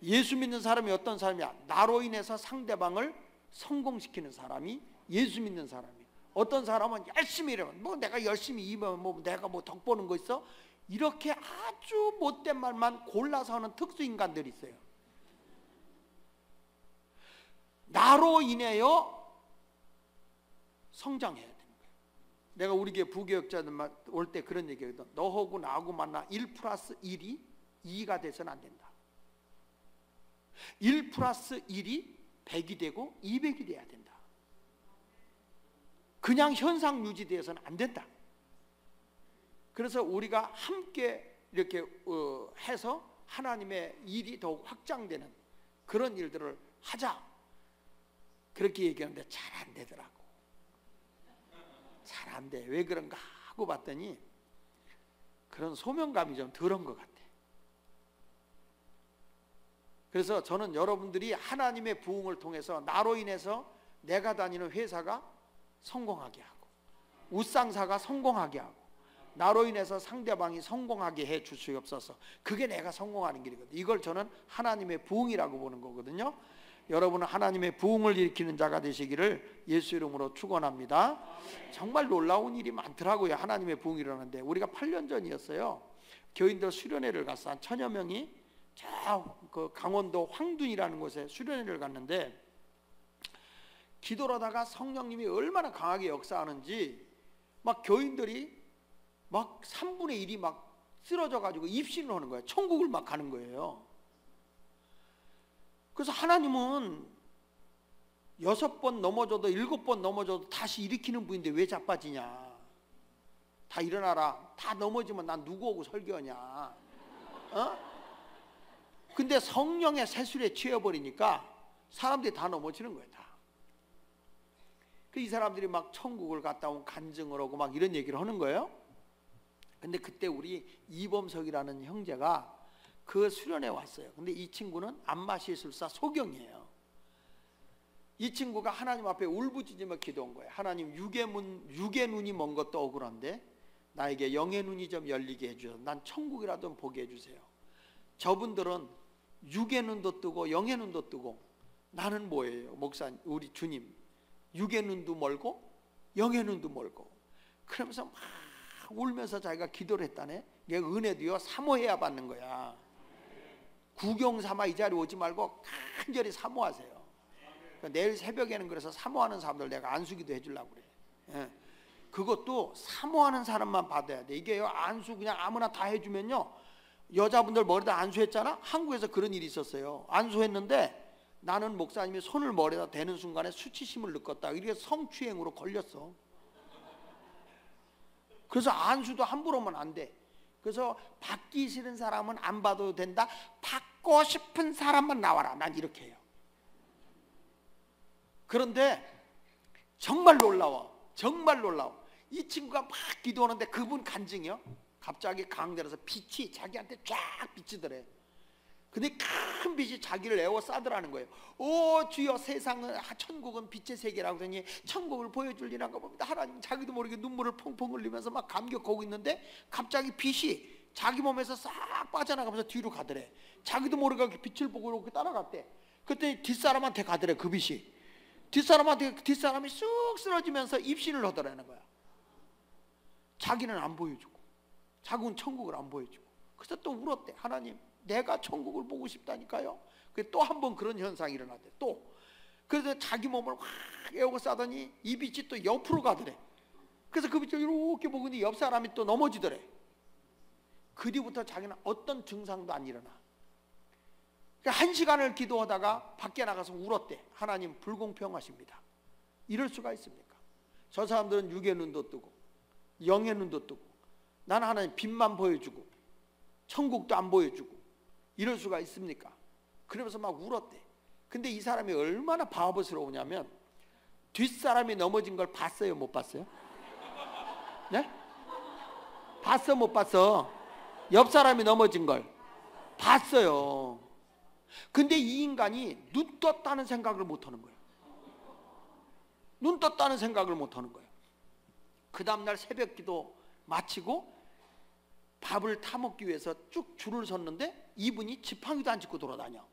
예수 믿는 사람이 어떤 사람이야? 나로 인해서 상대방을 성공시키는 사람이 예수 믿는 사람이야. 어떤 사람은 열심히 일하면, 뭐 내가 열심히 일하면 뭐 내가 뭐 덕 보는 거 있어? 이렇게 아주 못된 말만 골라서 하는 특수 인간들이 있어요. 나로 인하여 성장해야 되는 거예요. 내가 우리 교회 부교역자들 올 때 그런 얘기거든. 너하고 나하고 만나 1+1이 2가 돼서는 안 된다. 1+1이 100이 되고 200이 돼야 된다. 그냥 현상 유지되어서는 안 된다. 그래서 우리가 함께 이렇게 해서 하나님의 일이 더욱 확장되는 그런 일들을 하자, 그렇게 얘기하는데 잘 안 되더라고. 잘 안 돼. 왜 그런가 하고 봤더니 그런 소명감이 좀 덜한 것 같아. 그래서 저는 여러분들이 하나님의 부흥을 통해서 나로 인해서 내가 다니는 회사가 성공하게 하고, 우상사가 성공하게 하고, 나로 인해서 상대방이 성공하게 해 주시옵소서. 그게 내가 성공하는 길이거든요. 이걸 저는 하나님의 부흥이라고 보는 거거든요. 여러분은 하나님의 부흥을 일으키는 자가 되시기를 예수 이름으로 축원합니다. 정말 놀라운 일이 많더라고요. 하나님의 부흥이 일어나는데, 우리가 8년 전이었어요. 교인들 수련회를 갔어. 한 1000여 명이 저 그 강원도 황둔이라는 곳에 수련회를 갔는데, 기도를 하다가 성령님이 얼마나 강하게 역사하는지 막 교인들이 막 3분의 1이 막 쓰러져 가지고 입신을 하는 거예요. 천국을 막 가는 거예요. 그래서 하나님은 6번 넘어져도 7번 넘어져도 다시 일으키는 분인데 왜 자빠지냐. 다 일어나라. 다 넘어지면 난 누구하고 설교하냐. 어? 근데 성령의 세술에 취해버리니까 사람들이 다 넘어지는 거예요. 다. 이 사람들이 막 천국을 갔다 온 간증을 하고 막 이런 얘기를 하는 거예요. 근데 그때 우리 이범석이라는 형제가 그 수련회 왔어요. 근데 이 친구는 안마시술사 소경이에요. 이 친구가 하나님 앞에 울부짖으며 기도한 거예요. 하나님, 육의 눈이 먼 것도 억울한데 나에게 영의 눈이 좀 열리게 해주셔서 난 천국이라도 보게 해주세요. 저분들은 육의 눈도 뜨고 영의 눈도 뜨고, 나는 뭐예요? 목사님, 우리 주님, 육의 눈도 멀고 영의 눈도 멀고. 그러면서 막 울면서 자기가 기도를 했다네. 얘 은혜도요 사모해야 받는 거야. 구경 삼아 이 자리에 오지 말고 간절히 사모하세요. 그러니까 내일 새벽에는 그래서 사모하는 사람들 내가 안수기도 해주려고 그래. 예. 그것도 사모하는 사람만 받아야 돼. 이게요, 안수 그냥 아무나 다 해주면요, 여자분들 머리다 안수했잖아. 한국에서 그런 일이 있었어요. 안수했는데 나는 목사님이 손을 머리에다 대는 순간에 수치심을 느꼈다. 이게 성추행으로 걸렸어. 그래서 안수도 함부로 하면 안 돼. 그래서 받기 싫은 사람은 안 받아도 된다. 받고 싶은 사람만 나와라. 난 이렇게 해요. 그런데 정말 놀라워. 정말 놀라워. 이 친구가 막 기도하는데 그분 간증이요, 갑자기 강대로서 빛이 자기한테 쫙 비치더래. 근데 큰 빛이 자기를 에워싸더라는 거예요. 오 주여, 세상은 천국은 빛의 세계라고 하더니 천국을 보여줄리란가 봅니다. 하나님 자기도 모르게 눈물을 펑펑 흘리면서 막 감격하고 있는데 갑자기 빛이 자기 몸에서 싹 빠져나가면서 뒤로 가더래. 자기도 모르게 빛을 보고 이렇게 따라갔대. 그때 뒷사람한테 가더래. 그 빛이 뒷사람이 쑥 쓰러지면서 입신을 하더라는 거야. 자기는 안 보여주고, 자기는 천국을 안 보여주고. 그래서 또 울었대. 하나님, 내가 천국을 보고 싶다니까요. 또 한 번 그런 현상이 일어났대. 또 그래서 자기 몸을 확 에우고 싸더니 이 빛이 또 옆으로 가더래. 그래서 그 빛을 이렇게 보더니 옆 사람이 또 넘어지더래. 그 뒤부터 자기는 어떤 증상도 안 일어나. 그러니까 1시간을 기도하다가 밖에 나가서 울었대. 하나님 불공평하십니다. 이럴 수가 있습니까? 저 사람들은 육의 눈도 뜨고 영의 눈도 뜨고, 나는 하나님 빛만 보여주고 천국도 안 보여주고, 이럴 수가 있습니까? 그러면서 막 울었대. 근데 이 사람이 얼마나 바보스러우냐면 뒷사람이 넘어진 걸 봤어요, 못 봤어요? 네? 봤어, 못 봤어? 옆 사람이 넘어진 걸 봤어요. 근데 이 인간이 눈 떴다는 생각을 못 하는 거예요. 눈 떴다는 생각을 못 하는 거예요. 그 다음날 새벽 기도 마치고 밥을 타먹기 위해서 쭉 줄을 섰는데 이분이 지팡이도 안 짚고 돌아다녀.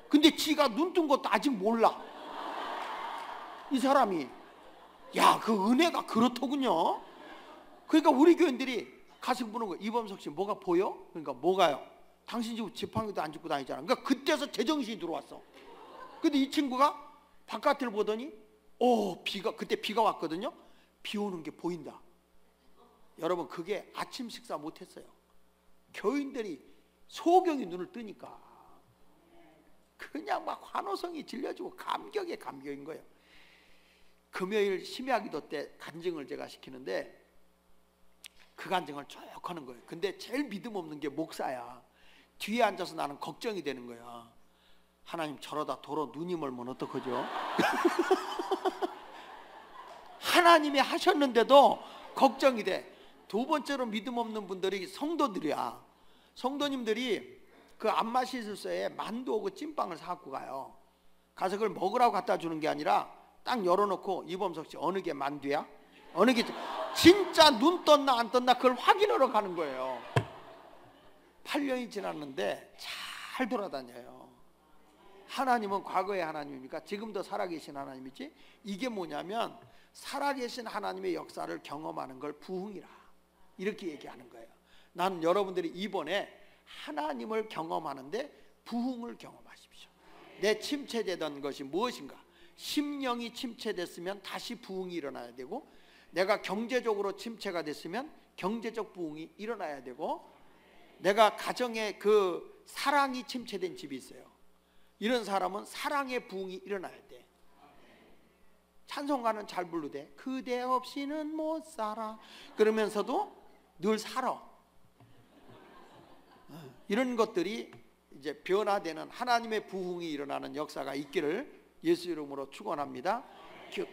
근데 지가 눈 뜬 것도 아직 몰라. 이 사람이. 야, 그 은혜가 그렇더군요. 그러니까 우리 교인들이 가서 보는 거예요. 이범석 씨 뭐가 보여? 그러니까 뭐가요? 당신 지금 지팡이도 안 짚고 다니잖아. 그러니까 그때서 제정신이 들어왔어. 근데 이 친구가 바깥을 보더니 그때 비가 왔거든요. 비 오는 게 보인다. 여러분, 그게 아침 식사 못했어요. 교인들이 소경이 눈을 뜨니까 그냥 막 환호성이 질려지고 감격에 감격인 거예요. 금요일 심야기도 때 간증을 제가 시키는데 그 간증을 쭉 하는 거예요. 근데 제일 믿음 없는 게 목사야. 뒤에 앉아서 나는 걱정이 되는 거야. 하나님, 저러다 도로 눈이 멀면 어떡하죠? 하나님이 하셨는데도 걱정이 돼. 두 번째로 믿음 없는 분들이 성도들이야. 성도님들이 그 안마시술소에 만두하고 찐빵을 사갖고 가요. 가서 그걸 먹으라고 갖다 주는 게 아니라 딱 열어놓고, 이범석 씨 어느 게 만두야? 어느 게 진짜 눈 떴나 안 떴나 그걸 확인하러 가는 거예요. 8년이 지났는데 잘 돌아다녀요. 하나님은 과거의 하나님입니까? 지금도 살아계신 하나님이지. 이게 뭐냐면 살아계신 하나님의 역사를 경험하는 걸 부흥이라, 이렇게 얘기하는 거예요. 난 여러분들이 이번에 하나님을 경험하는데 부흥을 경험하십시오. 내 침체되던 것이 무엇인가? 심령이 침체됐으면 다시 부흥이 일어나야 되고, 내가 경제적으로 침체가 됐으면 경제적 부흥이 일어나야 되고, 내가 가정에 그 사랑이 침체된 집이 있어요. 이런 사람은 사랑의 부흥이 일어나야 돼. 찬송가는 잘 부르되 그대 없이는 못 살아, 그러면서도 늘 살아. 이런 것들이 이제 변화되는 하나님의 부흥이 일어나는 역사가 있기를 예수 이름으로 축원합니다.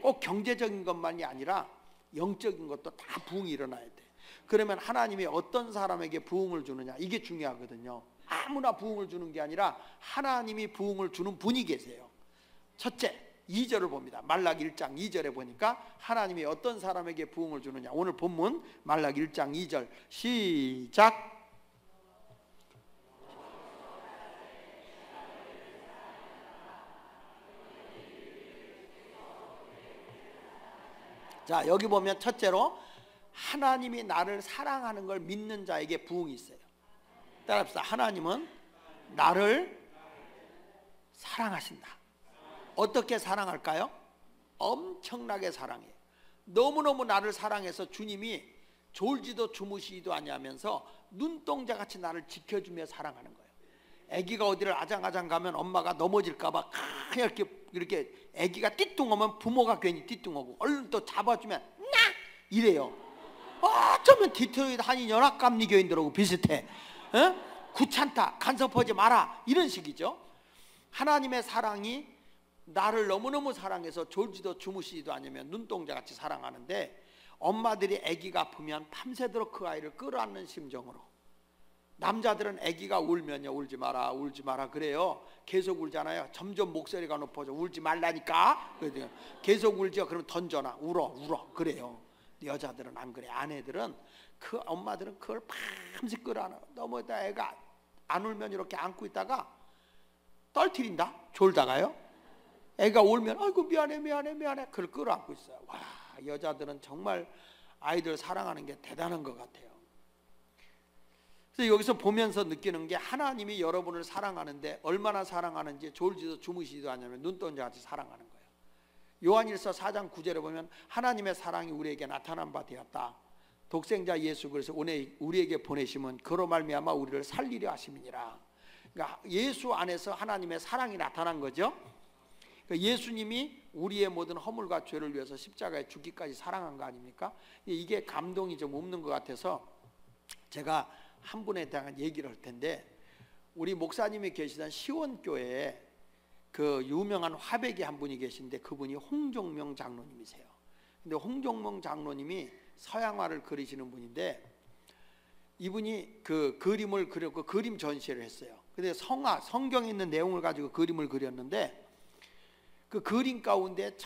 꼭 경제적인 것만이 아니라 영적인 것도 다 부흥이 일어나야 돼. 그러면 하나님이 어떤 사람에게 부흥을 주느냐, 이게 중요하거든요. 아무나 부흥을 주는 게 아니라 하나님이 부흥을 주는 분이 계세요. 첫째, 2절을 봅니다. 말라기 1장 2절에 보니까 하나님이 어떤 사람에게 부흥을 주느냐. 오늘 본문 말라기 1장 2절 시작. 자, 여기 보면 첫째로 하나님이 나를 사랑하는 걸 믿는 자에게 부흥이 있어요. 따라합시다. 하나님은 나를 사랑하신다. 어떻게 사랑할까요? 엄청나게 사랑해요. 너무너무 나를 사랑해서 주님이 졸지도 주무시지도 아니하면서 눈동자같이 나를 지켜주며 사랑하는 거예요. 아기가 어디를 아장아장 가면 엄마가 넘어질까봐 이렇게 아기가 띠뚱하면 부모가 괜히 띠뚱하고 얼른 또 잡아주면 나! 이래요. 어쩌면 디트로이트 한인 연합감리교인들하고 비슷해. 귀찮다, 간섭하지 마라, 이런 식이죠. 하나님의 사랑이 나를 너무너무 사랑해서 졸지도 주무시지도 않으면 눈동자같이 사랑하는데, 엄마들이 아기가 아프면 밤새도록 그 아이를 끌어안는 심정으로 남자들은 아기가 울면요, 울지 마라, 울지 마라 그래요. 계속 울잖아요. 점점 목소리가 높아져. 울지 말라니까. 계속 울죠. 그러면 던져놔. 울어 그래요. 여자들은 안 그래. 아내들은, 그 엄마들은 그걸 밤새 끌어안아. 너무 애가 안 울면 이렇게 안고 있다가 떨트린다. 졸다가요. 애가 울면 아이고 미안해 그걸 끌어안고 있어요. 와, 여자들은 정말 아이들 사랑하는 게 대단한 것 같아요. 그래서 여기서 보면서 느끼는 게, 하나님이 여러분을 사랑하는데 얼마나 사랑하는지 졸지도 주무시지도 않으면 눈동자 같이 사랑하는 거예요. 요한일서 4장 9절에 보면 하나님의 사랑이 우리에게 나타난 바 되었다. 독생자 예수 그리스도 오늘 우리에게 보내심은 그로 말미암아 우리를 살리려 하심이니라. 그러니까 예수 안에서 하나님의 사랑이 나타난 거죠. 그러니까 예수님이 우리의 모든 허물과 죄를 위해서 십자가에 죽기까지 사랑한 거 아닙니까? 이게 감동이 좀 없는 것 같아서 제가 한 분에 대한 얘기를 할 텐데, 우리 목사님이 계시던 시원교회에 그 유명한 화백이 한 분이 계신데 그분이 홍종명 장로님이세요. 근데 홍종명 장로님이 서양화를 그리시는 분인데, 이분이 그 그림을 그렸고 그림 전시를 했어요. 근데 성경에 있는 내용을 가지고 그림을 그렸는데, 그 그림 가운데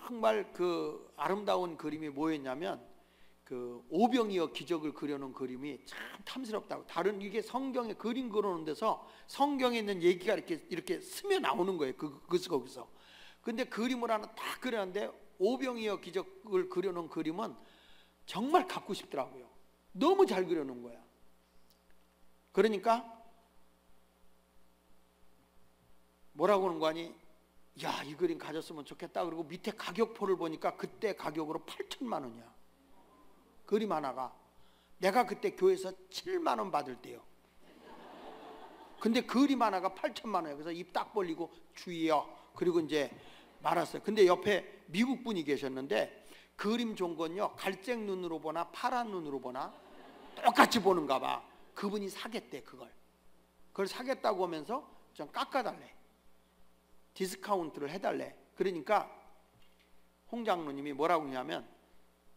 정말 그 아름다운 그림이 뭐였냐면, 그 오병이어 기적을 그려놓은 그림이 참 탐스럽다고. 다른 이게 성경에 그림 그려놓은 데서 성경에 있는 얘기가 이렇게 스며 나오는 거예요. 거기서. 근데 그림을 하나 딱 그렸는데 오병이어 기적을 그려놓은 그림은 정말 갖고 싶더라고요. 너무 잘 그려놓은 거야. 그러니까 뭐라고 하는 거 아니? 야, 이 그림 가졌으면 좋겠다. 그리고 밑에 가격표를 보니까 그때 가격으로 8천만 원이야. 그림 하나가. 내가 그때 교회에서 7만 원 받을 때요. 근데 그림 하나가 8천만 원이에요. 그래서 입 딱 벌리고 주의요. 그리고 이제 말았어요. 근데 옆에 미국 분이 계셨는데, 그림 좋은 건요, 갈색 눈으로 보나 파란 눈으로 보나 똑같이 보는가 봐. 그분이 사겠대. 그걸 사겠다고 하면서 좀 깎아달래. 디스카운트를 해달래. 그러니까 홍 장로님이 뭐라고 하냐면,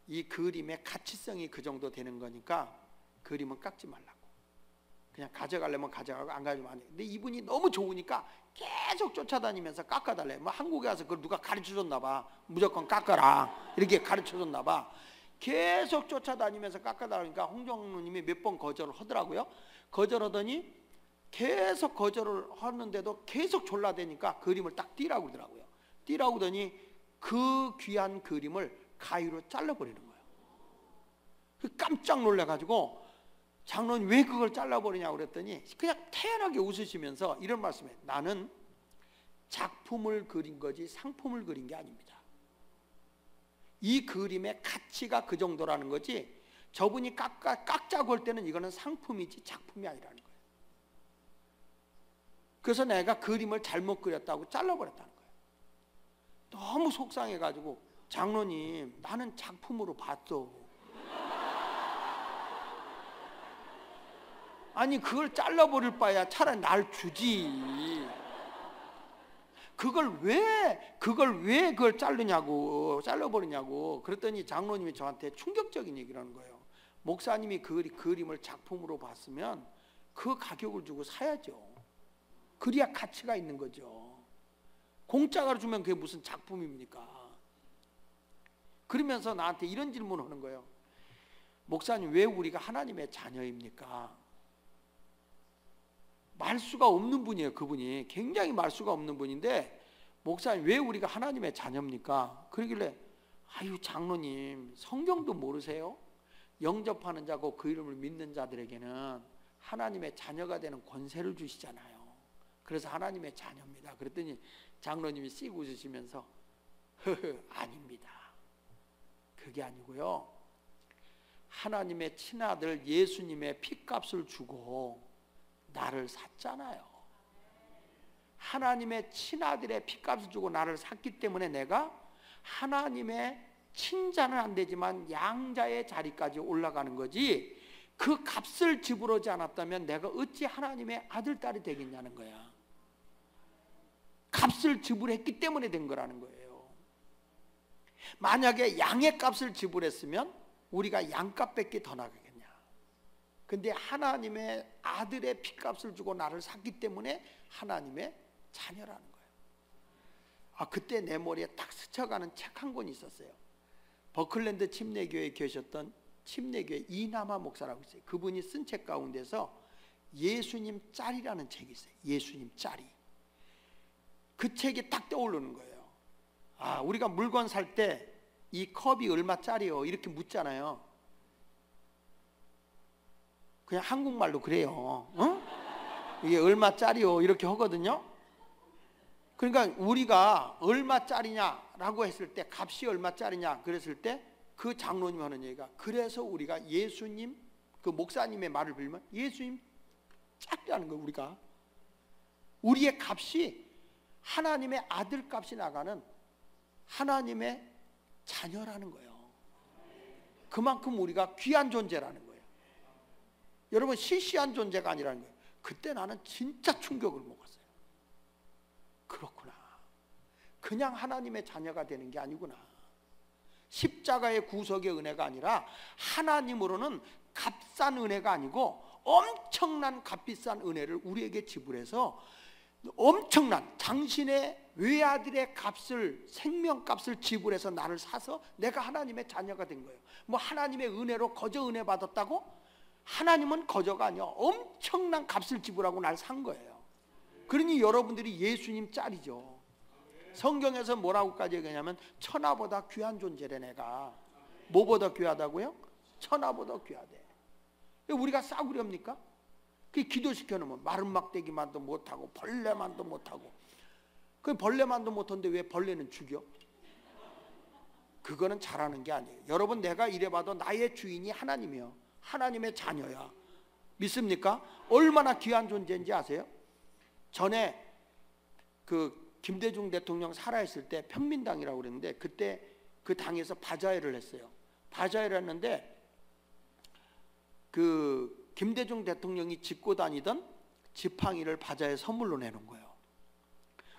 이 그림의 가치성이 그 정도 되는 거니까 그림은 깎지 말라고. 그냥 가져가려면 가져가고 안 가져가면 안 돼. 근데 이분이 너무 좋으니까 계속 쫓아다니면서 깎아달래. 뭐 한국에 와서 그걸 누가 가르쳐줬나 봐. 무조건 깎아라 이렇게 가르쳐줬나 봐. 계속 쫓아다니면서 깎아달라니까 홍 장로님이 몇 번 거절을 하더라고요. 거절하더니 계속 거절을 하는데도 계속 졸라대니까 그림을 딱 띄라고 그러더라고요. 띄라고 하더니 그 귀한 그림을 가위로 잘라버리는 거예요. 깜짝 놀라가지고 장로님 왜 그걸 잘라버리냐고 그랬더니 그냥 태연하게 웃으시면서 이런 말씀이에요. 나는 작품을 그린 거지 상품을 그린 게 아닙니다. 이 그림의 가치가 그 정도라는 거지, 저분이 깎자고 할 때는 이거는 상품이지 작품이 아니라는 거예요. 그래서 내가 그림을 잘못 그렸다고 잘라버렸다는 거예요. 너무 속상해가지고, 장로님 나는 작품으로 봤어. 아니 그걸 잘라버릴 바야 차라리 날 주지. 그걸 왜 그걸 잘라버리냐고. 그랬더니 장로님이 저한테 충격적인 얘기를 하는 거예요. 목사님이 그 그림을 작품으로 봤으면 그 가격을 주고 사야죠. 그래야 가치가 있는 거죠. 공짜로 주면 그게 무슨 작품입니까? 그러면서 나한테 이런 질문을 하는 거예요. 목사님 왜 우리가 하나님의 자녀입니까? 말수가 없는 분이에요. 그분이 굉장히 말수가 없는 분인데, 목사님 왜 우리가 하나님의 자녀입니까? 그러길래 아유 장로님 성경도 모르세요? 영접하는 자고 그 이름을 믿는 자들에게는 하나님의 자녀가 되는 권세를 주시잖아요. 그래서 하나님의 자녀입니다. 그랬더니 장로님이 씩 웃으시면서 아닙니다. 그게 아니고요, 하나님의 친아들 예수님의 피값을 주고 나를 샀잖아요. 하나님의 친아들의 피값을 주고 나를 샀기 때문에 내가 하나님의 친자는 안 되지만 양자의 자리까지 올라가는 거지, 그 값을 지불하지 않았다면 내가 어찌 하나님의 아들, 딸이 되겠냐는 거야. 값을 지불했기 때문에 된 거라는 거예요. 만약에 양의 값을 지불했으면 우리가 양값밖에 더 나가겠냐? 근데 하나님의 아들의 피값을 주고 나를 샀기 때문에 하나님의 자녀라는 거예요. 그때 내 머리에 딱 스쳐가는 책 한 권이 있었어요. 버클랜드 침례교회에 계셨던 침례교회 이남하 목사라고 있어요. 그분이 쓴 책 가운데서 예수님 짤이라는 책이 있어요. 예수님 짤이. 그 책이 딱 떠오르는 거예요. 우리가 물건 살 때 이 컵이 얼마짜리요? 이렇게 묻잖아요. 그냥 한국말로 그래요. 이게 얼마짜리요? 이렇게 하거든요. 그러니까 우리가 얼마짜리냐라고 했을 때, 값이 얼마짜리냐 그랬을 때 그 장로님 하는 얘기가, 그래서 우리가 예수님, 그 목사님의 말을 빌면 예수님 짝이라는 거예요. 우리의 값이 하나님의 아들 값이 나가는 하나님의 자녀라는 거예요. 그만큼 우리가 귀한 존재라는 거예요. 여러분, 시시한 존재가 아니라는 거예요. 그때 나는 진짜 충격을 먹었어요. 그렇구나. 그냥 하나님의 자녀가 되는 게 아니구나. 십자가의 구속의 은혜가 아니라 하나님으로는 값싼 은혜가 아니고 엄청난 값비싼 은혜를 우리에게 지불해서 엄청난 당신의 외아들의 값을, 생명값을 지불해서 나를 사서 내가 하나님의 자녀가 된 거예요. 뭐 하나님의 은혜로 거저 은혜 받았다고? 하나님은 거저가 아니야. 엄청난 값을 지불하고 날 산 거예요. 그러니 여러분들이 예수님 짤이죠. 성경에서 뭐라고까지 얘기하냐면 천하보다 귀한 존재래. 내가 뭐보다 귀하다고요? 천하보다 귀하대. 우리가 싸구려입니까? 그 기도시켜 놓으면 마른 막대기만도 못하고 벌레만도 못하고. 그 벌레만도 못하는데 왜 벌레는 죽여? 그거는 잘하는 게 아니에요. 여러분, 내가 이래봐도 나의 주인이 하나님이요, 하나님의 자녀야. 믿습니까? 얼마나 귀한 존재인지 아세요? 전에 그 김대중 대통령 살아있을 때 평민당이라고 그랬는데, 그때 그 당에서 바자회를 했어요. 바자회를 했는데 그 김대중 대통령이 짚고 다니던 지팡이를 바자회 선물로 내놓은 거예요.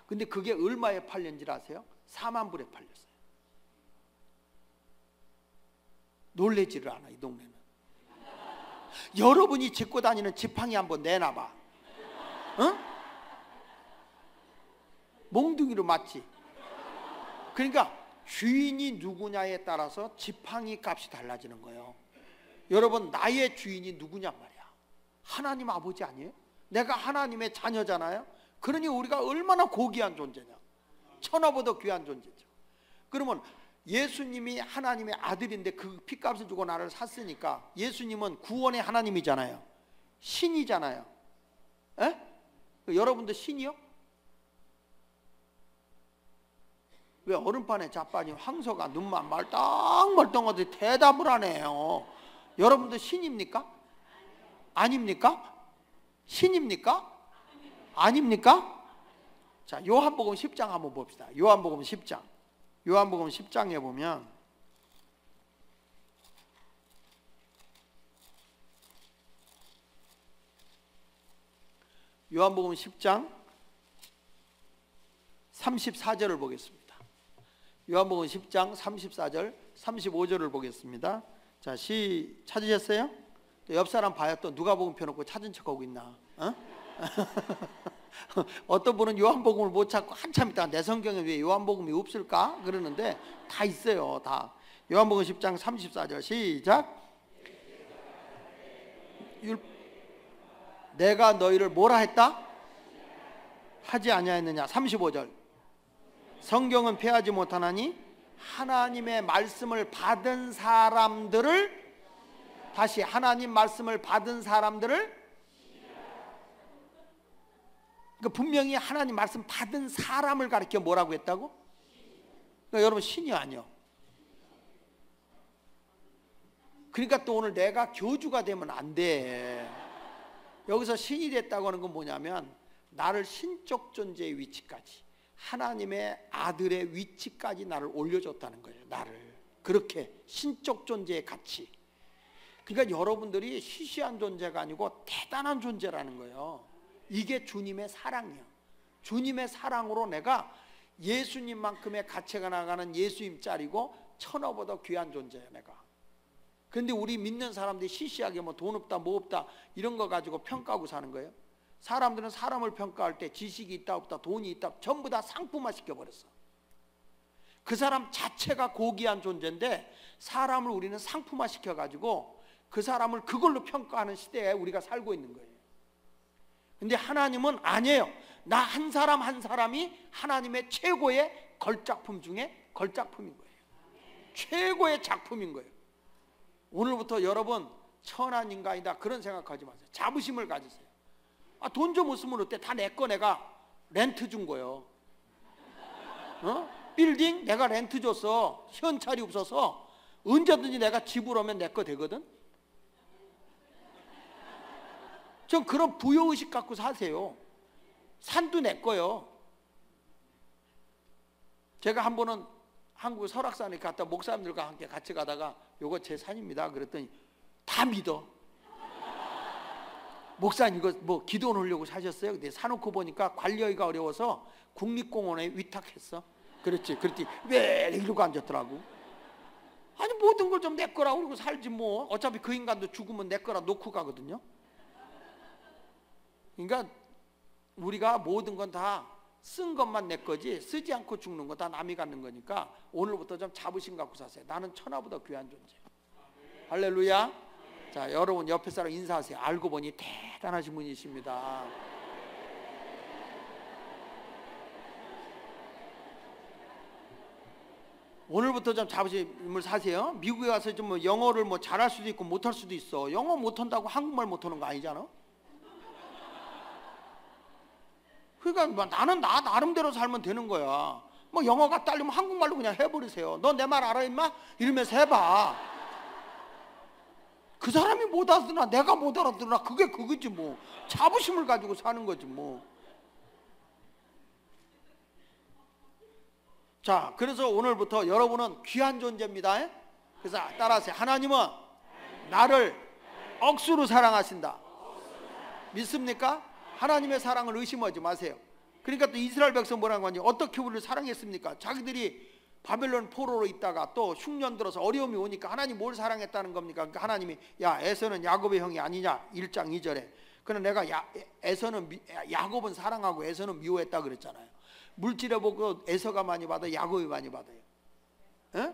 근데 그게 얼마에 팔렸는지 아세요? 4만 불에 팔렸어요. 놀래지를 않아, 이 동네는. 여러분이 짚고 다니는 지팡이 한번 내놔봐. 응? 몽둥이로 맞지? 그러니까 주인이 누구냐에 따라서 지팡이 값이 달라지는 거예요. 여러분, 나의 주인이 누구냔 말이야. 하나님 아버지 아니에요? 내가 하나님의 자녀잖아요. 그러니 우리가 얼마나 고귀한 존재냐. 천하보다 귀한 존재죠. 그러면 예수님이 하나님의 아들인데 그 피값을 주고 나를 샀으니까 예수님은 구원의 하나님이잖아요. 신이잖아요. 에? 여러분도 신이요? 왜 얼음판에 자빠진 황소가 눈만 말똥말똥하듯 대답을 하네요. 여러분도 신입니까? 아닙니까? 신입니까? 아닙니까? 자, 요한복음 10장 한번 봅시다. 요한복음 10장. 요한복음 10장에 보면 요한복음 10장 34절을 보겠습니다. 요한복음 10장 34절 35절을 보겠습니다. 자, 찾으셨어요? 옆 사람 봐요. 또 누가복음 펴놓고 찾은 척하고 있나? 어떤 분은 요한복음을 못 찾고 한참 있다가 내 성경에 왜 요한복음이 없을까? 그러는데 다 있어요. 다. 요한복음 10장 34절 시작. 내가 너희를 뭐라 했다? 하지 아니하였느냐? 35절. 성경은 폐하지 못하나니 하나님의 말씀을 받은 사람들을, 다시 하나님 말씀을 받은 사람들을, 그러니까 분명히 하나님 말씀 받은 사람을 가리켜 뭐라고 했다고? 그러니까 여러분, 신이 아니요. 그러니까 또 오늘 내가 교주가 되면 안 돼. 여기서 신이 됐다고 하는 건 뭐냐면 나를 신적 존재의 위치까지, 하나님의 아들의 위치까지 나를 올려줬다는 거예요. 나를 그렇게 신적 존재의 가치. 그러니까 여러분들이 시시한 존재가 아니고 대단한 존재라는 거예요. 이게 주님의 사랑이에요. 주님의 사랑으로 내가 예수님만큼의 가치가 나가는 예수님 짤이고 천하보다 귀한 존재예요. 내가 그런데 우리 믿는 사람들이 시시하게 뭐 돈 없다 뭐 없다 이런 거 가지고 평가하고 사는 거예요. 사람들은 사람을 평가할 때 지식이 있다 없다 돈이 있다 전부 다 상품화 시켜버렸어. 그 사람 자체가 고귀한 존재인데 사람을 우리는 상품화 시켜가지고 그 사람을 그걸로 평가하는 시대에 우리가 살고 있는 거예요. 근데 하나님은 아니에요. 나 한 사람 한 사람이 하나님의 최고의 걸작품 중에 걸작품인 거예요. 최고의 작품인 거예요. 오늘부터 여러분 천한 인간이다 그런 생각하지 마세요. 자부심을 가지세요. 돈 좀 없으면 어때? 다 내 거 내가 렌트 준 거예요. 빌딩 내가 렌트 줬어. 현찰이 없어서 언제든지 내가 지불하면 내 거 되거든. 전 그런 부여의식 갖고 사세요. 산도 내 거요. 제가 한 번은 한국 설악산에 갔다 목사님들과 함께 같이 가다가 요거 제 산입니다 그랬더니 다 믿어. 목사님 이거 뭐 기도 넣으려고 사셨어요? 근데 사놓고 보니까 관리하기가 어려워서 국립공원에 위탁했어. 그랬지. 그랬더니 왜 이러고 앉았더라고. 아니 모든 걸 좀 내 거라고 그러고 살지 뭐. 어차피 그 인간도 죽으면 내 거라 놓고 가거든요. 그러니까 우리가 모든 건 다 쓴 것만 내 거지 쓰지 않고 죽는 거 다 남이 갖는 거니까 오늘부터 좀 자부심 갖고 사세요. 나는 천하보다 귀한 존재. 할렐루야. 자, 여러분 옆에 사람 인사하세요. 알고 보니 대단하신 분이십니다. 오늘부터 좀 자부심을 사세요. 미국에 가서 좀 뭐 영어를 뭐 잘할 수도 있고 못할 수도 있어. 영어 못한다고 한국말 못하는 거 아니잖아. 그러니까 나는 나 나름대로 살면 되는 거야. 뭐 영어가 딸리면 한국말로 그냥 해버리세요. 너 내 말 알아 임마? 이러면서 해봐. 그 사람이 못 알아듣나 내가 못 알아듣나 그게 그거지 뭐. 자부심을 가지고 사는 거지 뭐. 자, 그래서 오늘부터 여러분은 귀한 존재입니다. 그래서 따라하세요. 하나님은 나를 억수로 사랑하신다. 믿습니까? 하나님의 사랑을 의심하지 마세요. 그러니까 또 이스라엘 백성 뭐라는 건지 어떻게 우리를 사랑했습니까? 자기들이 바벨론 포로로 있다가 또 흉년 들어서 어려움이 오니까 하나님 뭘 사랑했다는 겁니까? 그러니까 하나님이 야 에서는 야곱의 형이 아니냐 1장 2절에 그러나 내가 야곱은 사랑하고 에서는 미워했다 그랬잖아요. 물질의 복은 에서가 많이 받아요? 야곱이 많이 받아요? 에?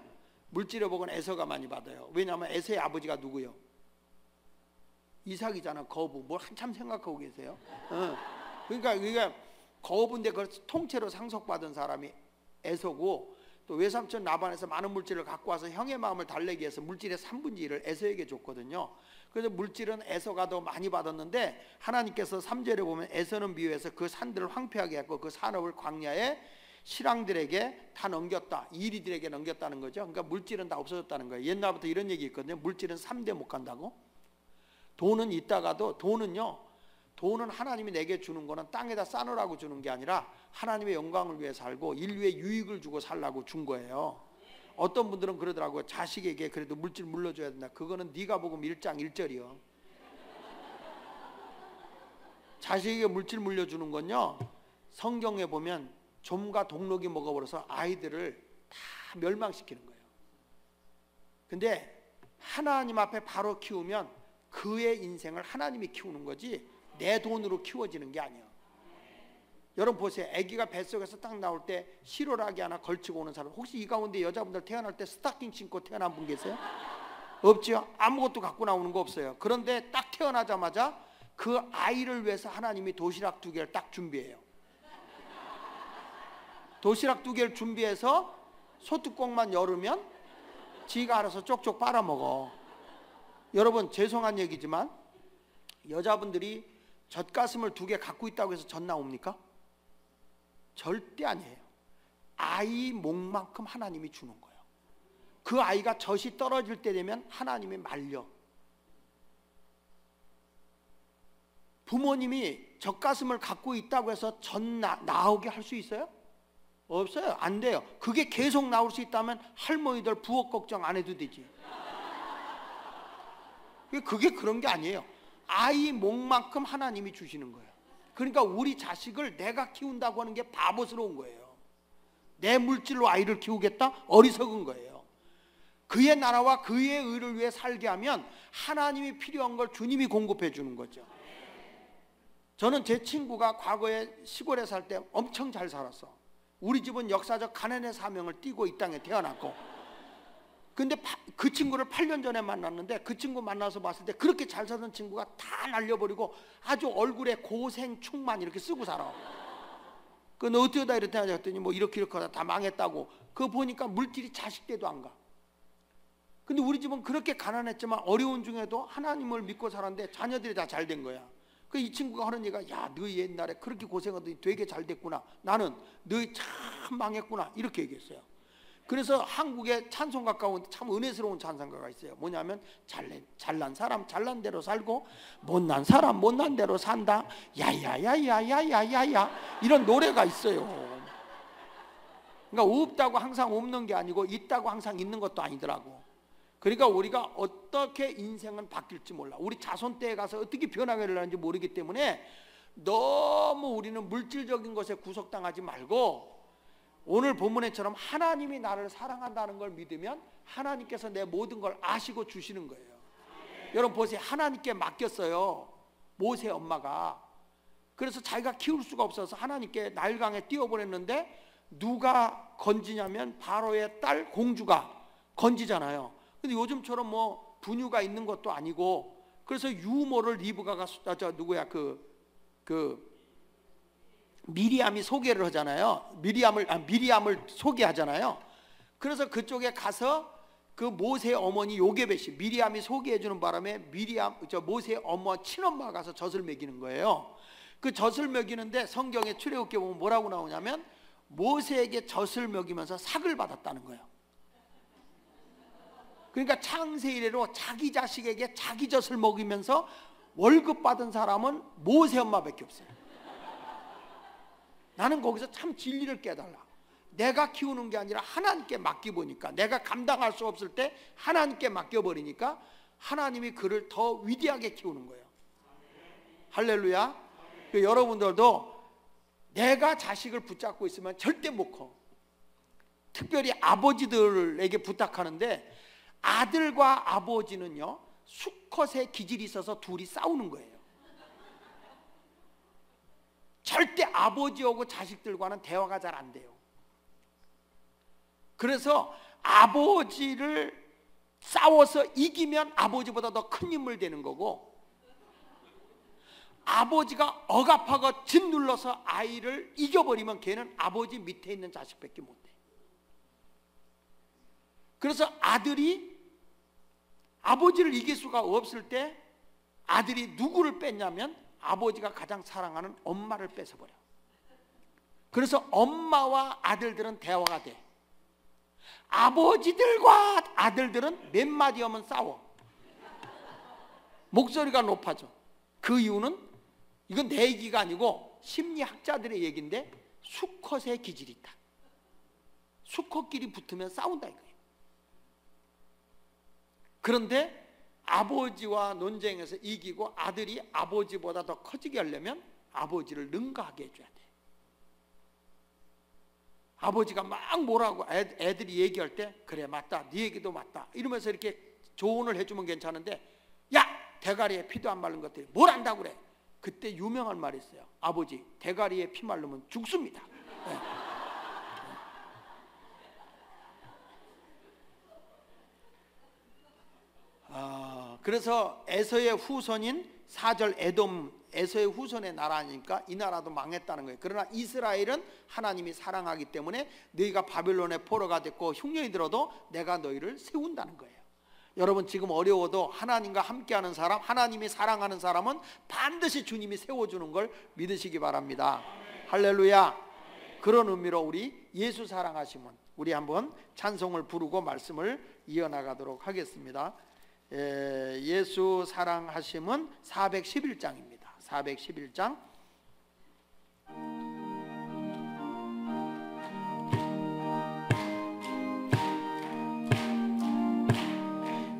물질의 복은 에서가 많이 받아요. 왜냐하면 에서의 아버지가 누구요? 이삭이잖아. 거부. 뭘 한참 생각하고 계세요? 그러니까 거부인데 그걸 통째로 상속받은 사람이 에서고 또 외삼촌 라반에서 많은 물질을 갖고 와서 형의 마음을 달래기 위해서 물질의 3분의 1을 에서에게 줬거든요. 그래서 물질은 에서가 더 많이 받았는데 하나님께서 3절에 보면 에서는 미워해서 그 산들을 황폐하게 했고 그 산업을 광야에 신앙들에게 다 넘겼다. 이리들에게 넘겼다는 거죠. 그러니까 물질은 다 없어졌다는 거예요. 옛날부터 이런 얘기 있거든요. 물질은 3대 못 간다고. 돈은 있다가도 돈은 하나님이 내게 주는 거는 땅에다 싸놓으라고 주는 게 아니라 하나님의 영광을 위해 살고 인류의 유익을 주고 살라고 준 거예요. 어떤 분들은 그러더라고요. 자식에게 그래도 물질 물려줘야 된다. 그거는 네가 복음 1장 1절이요. 자식에게 물질 물려주는 건요, 성경에 보면 좀과 동록이 먹어버려서 아이들을 다 멸망시키는 거예요. 근데 하나님 앞에 바로 키우면 그의 인생을 하나님이 키우는 거지 내 돈으로 키워지는 게 아니에요. 여러분 보세요. 아기가 뱃속에서 딱 나올 때 실오라기 하나 걸치고 오는 사람, 혹시 이 가운데 여자분들 태어날 때 스타킹 신고 태어난 분 계세요? 없지요? 아무것도 갖고 나오는 거 없어요. 그런데 딱 태어나자마자 그 아이를 위해서 하나님이 도시락 2개를 딱 준비해요. 도시락 2개를 준비해서 소뚜껑만 열으면 지가 알아서 쪽쪽 빨아먹어. 여러분 죄송한 얘기지만 여자분들이 젖가슴을 2개 갖고 있다고 해서 젖 나옵니까? 절대 아니에요. 아이 목만큼 하나님이 주는 거예요. 그 아이가 젖이 떨어질 때 되면 하나님이 말려. 부모님이 젖가슴을 갖고 있다고 해서 젖 나오게 할 수 있어요? 없어요. 안 돼요. 그게 계속 나올 수 있다면 할머니들 부엌 걱정 안 해도 되지. 그게 그런 게 아니에요. 아이 목만큼 하나님이 주시는 거예요. 그러니까 우리 자식을 내가 키운다고 하는 게 바보스러운 거예요. 내 물질로 아이를 키우겠다? 어리석은 거예요. 그의 나라와 그의 의를 위해 살게 하면 하나님이 필요한 걸 주님이 공급해 주는 거죠. 저는 제 친구가 과거에 시골에 살 때 엄청 잘 살았어. 우리 집은 역사적 가난의 사명을 띠고 이 땅에 태어났고, 근데 그 친구를 8년 전에 만났는데 그 친구 만나서 봤을 때 그렇게 잘 살던 친구가 다 날려버리고 아주 얼굴에 고생 충만 이렇게 쓰고 살아. 그 너 어떻게 다 이렇게 하냐 했더니 뭐 이렇게 하다 다 망했다고. 그거 보니까 물질이 자식대도 안 가. 근데 우리 집은 그렇게 가난했지만 어려운 중에도 하나님을 믿고 살았는데 자녀들이 다 잘 된 거야. 그 이 친구가 하는 얘기가, 야, 너 옛날에 그렇게 고생하더니 되게 잘 됐구나. 나는 너희 참 망했구나. 이렇게 얘기했어요. 그래서 한국에 찬송 가까운 참 은혜스러운 찬송가가 있어요. 뭐냐면 잘난 사람 잘난 대로 살고 못난 사람 못난 대로 산다. 야야야야야야야야 이런 노래가 있어요. 그러니까 없다고 항상 없는 게 아니고 있다고 항상 있는 것도 아니더라고. 그러니까 우리가 어떻게 인생은 바뀔지 몰라. 우리 자손 때에 가서 어떻게 변화를 하는지 모르기 때문에 너무 우리는 물질적인 것에 구속당하지 말고 오늘 본문에처럼 하나님이 나를 사랑한다는 걸 믿으면 하나님께서 내 모든 걸 아시고 주시는 거예요. 여러분 보세요. 하나님께 맡겼어요. 모세 엄마가. 그래서 자기가 키울 수가 없어서 하나님께 나일강에 띄워보냈는데 누가 건지냐면 바로의 딸 공주가 건지잖아요. 근데 요즘처럼 뭐 분유가 있는 것도 아니고, 그래서 유모를 리브가가 미리암이 소개를 하잖아요. 미리암을 소개하잖아요. 그래서 그쪽에 가서 그 모세 어머니 요게벳이 미리암이 소개해 주는 바람에 모세 어머 친엄마가 가서 젖을 먹이는 거예요. 그 젖을 먹이는데 성경에 출애굽기 보면 뭐라고 나오냐면 모세에게 젖을 먹이면서 삭을 받았다는 거예요. 그러니까 창세 이래로 자기 자식에게 자기 젖을 먹이면서 월급 받은 사람은 모세 엄마밖에 없어요. 나는 거기서 참 진리를 깨달아. 내가 키우는 게 아니라 하나님께 맡겨보니까, 내가 감당할 수 없을 때 하나님께 맡겨버리니까 하나님이 그를 더 위대하게 키우는 거예요. 할렐루야. 여러분들도 내가 자식을 붙잡고 있으면 절대 못 커. 특별히 아버지들에게 부탁하는데, 아들과 아버지는요 수컷의 기질이 있어서 둘이 싸우는 거예요. 절대 아버지하고 자식들과는 대화가 잘 안 돼요. 그래서 아버지를 싸워서 이기면 아버지보다 더 큰 인물 되는 거고, 아버지가 억압하고 짓눌러서 아이를 이겨버리면 걔는 아버지 밑에 있는 자식밖에 못해. 그래서 아들이 아버지를 이길 수가 없을 때 아들이 누구를 뺐냐면 아버지가 가장 사랑하는 엄마를 뺏어버려. 그래서 엄마와 아들들은 대화가 돼. 아버지들과 아들들은 몇 마디 하면 싸워. 목소리가 높아져. 그 이유는 이건 내 얘기가 아니고 심리학자들의 얘기인데 수컷의 기질이 있다. 수컷끼리 붙으면 싸운다 이거예요. 그런데 아버지와 논쟁에서 이기고 아들이 아버지보다 더 커지게 하려면 아버지를 능가하게 해줘야 돼. 아버지가 막 뭐라고 애들이 얘기할 때 그래 맞다 네 얘기도 맞다 이러면서 이렇게 조언을 해주면 괜찮은데, 야 대가리에 피도 안 마른 것들이 뭘 안다고 그래. 그때 유명한 말이 있어요. 아버지 대가리에 피 마르면 죽습니다. 네. 그래서 에서의 후손인 4절 에서의 후손의 나라니까 이 나라도 망했다는 거예요. 그러나 이스라엘은 하나님이 사랑하기 때문에 너희가 바빌론의 포로가 됐고 흉년이 들어도 내가 너희를 세운다는 거예요. 여러분 지금 어려워도 하나님과 함께하는 사람, 하나님이 사랑하는 사람은 반드시 주님이 세워주는 걸 믿으시기 바랍니다. 할렐루야. 그런 의미로 우리 예수 사랑하시면 우리 한번 찬송을 부르고 말씀을 이어나가도록 하겠습니다. 예수 사랑하심은 411장입니다. 411장.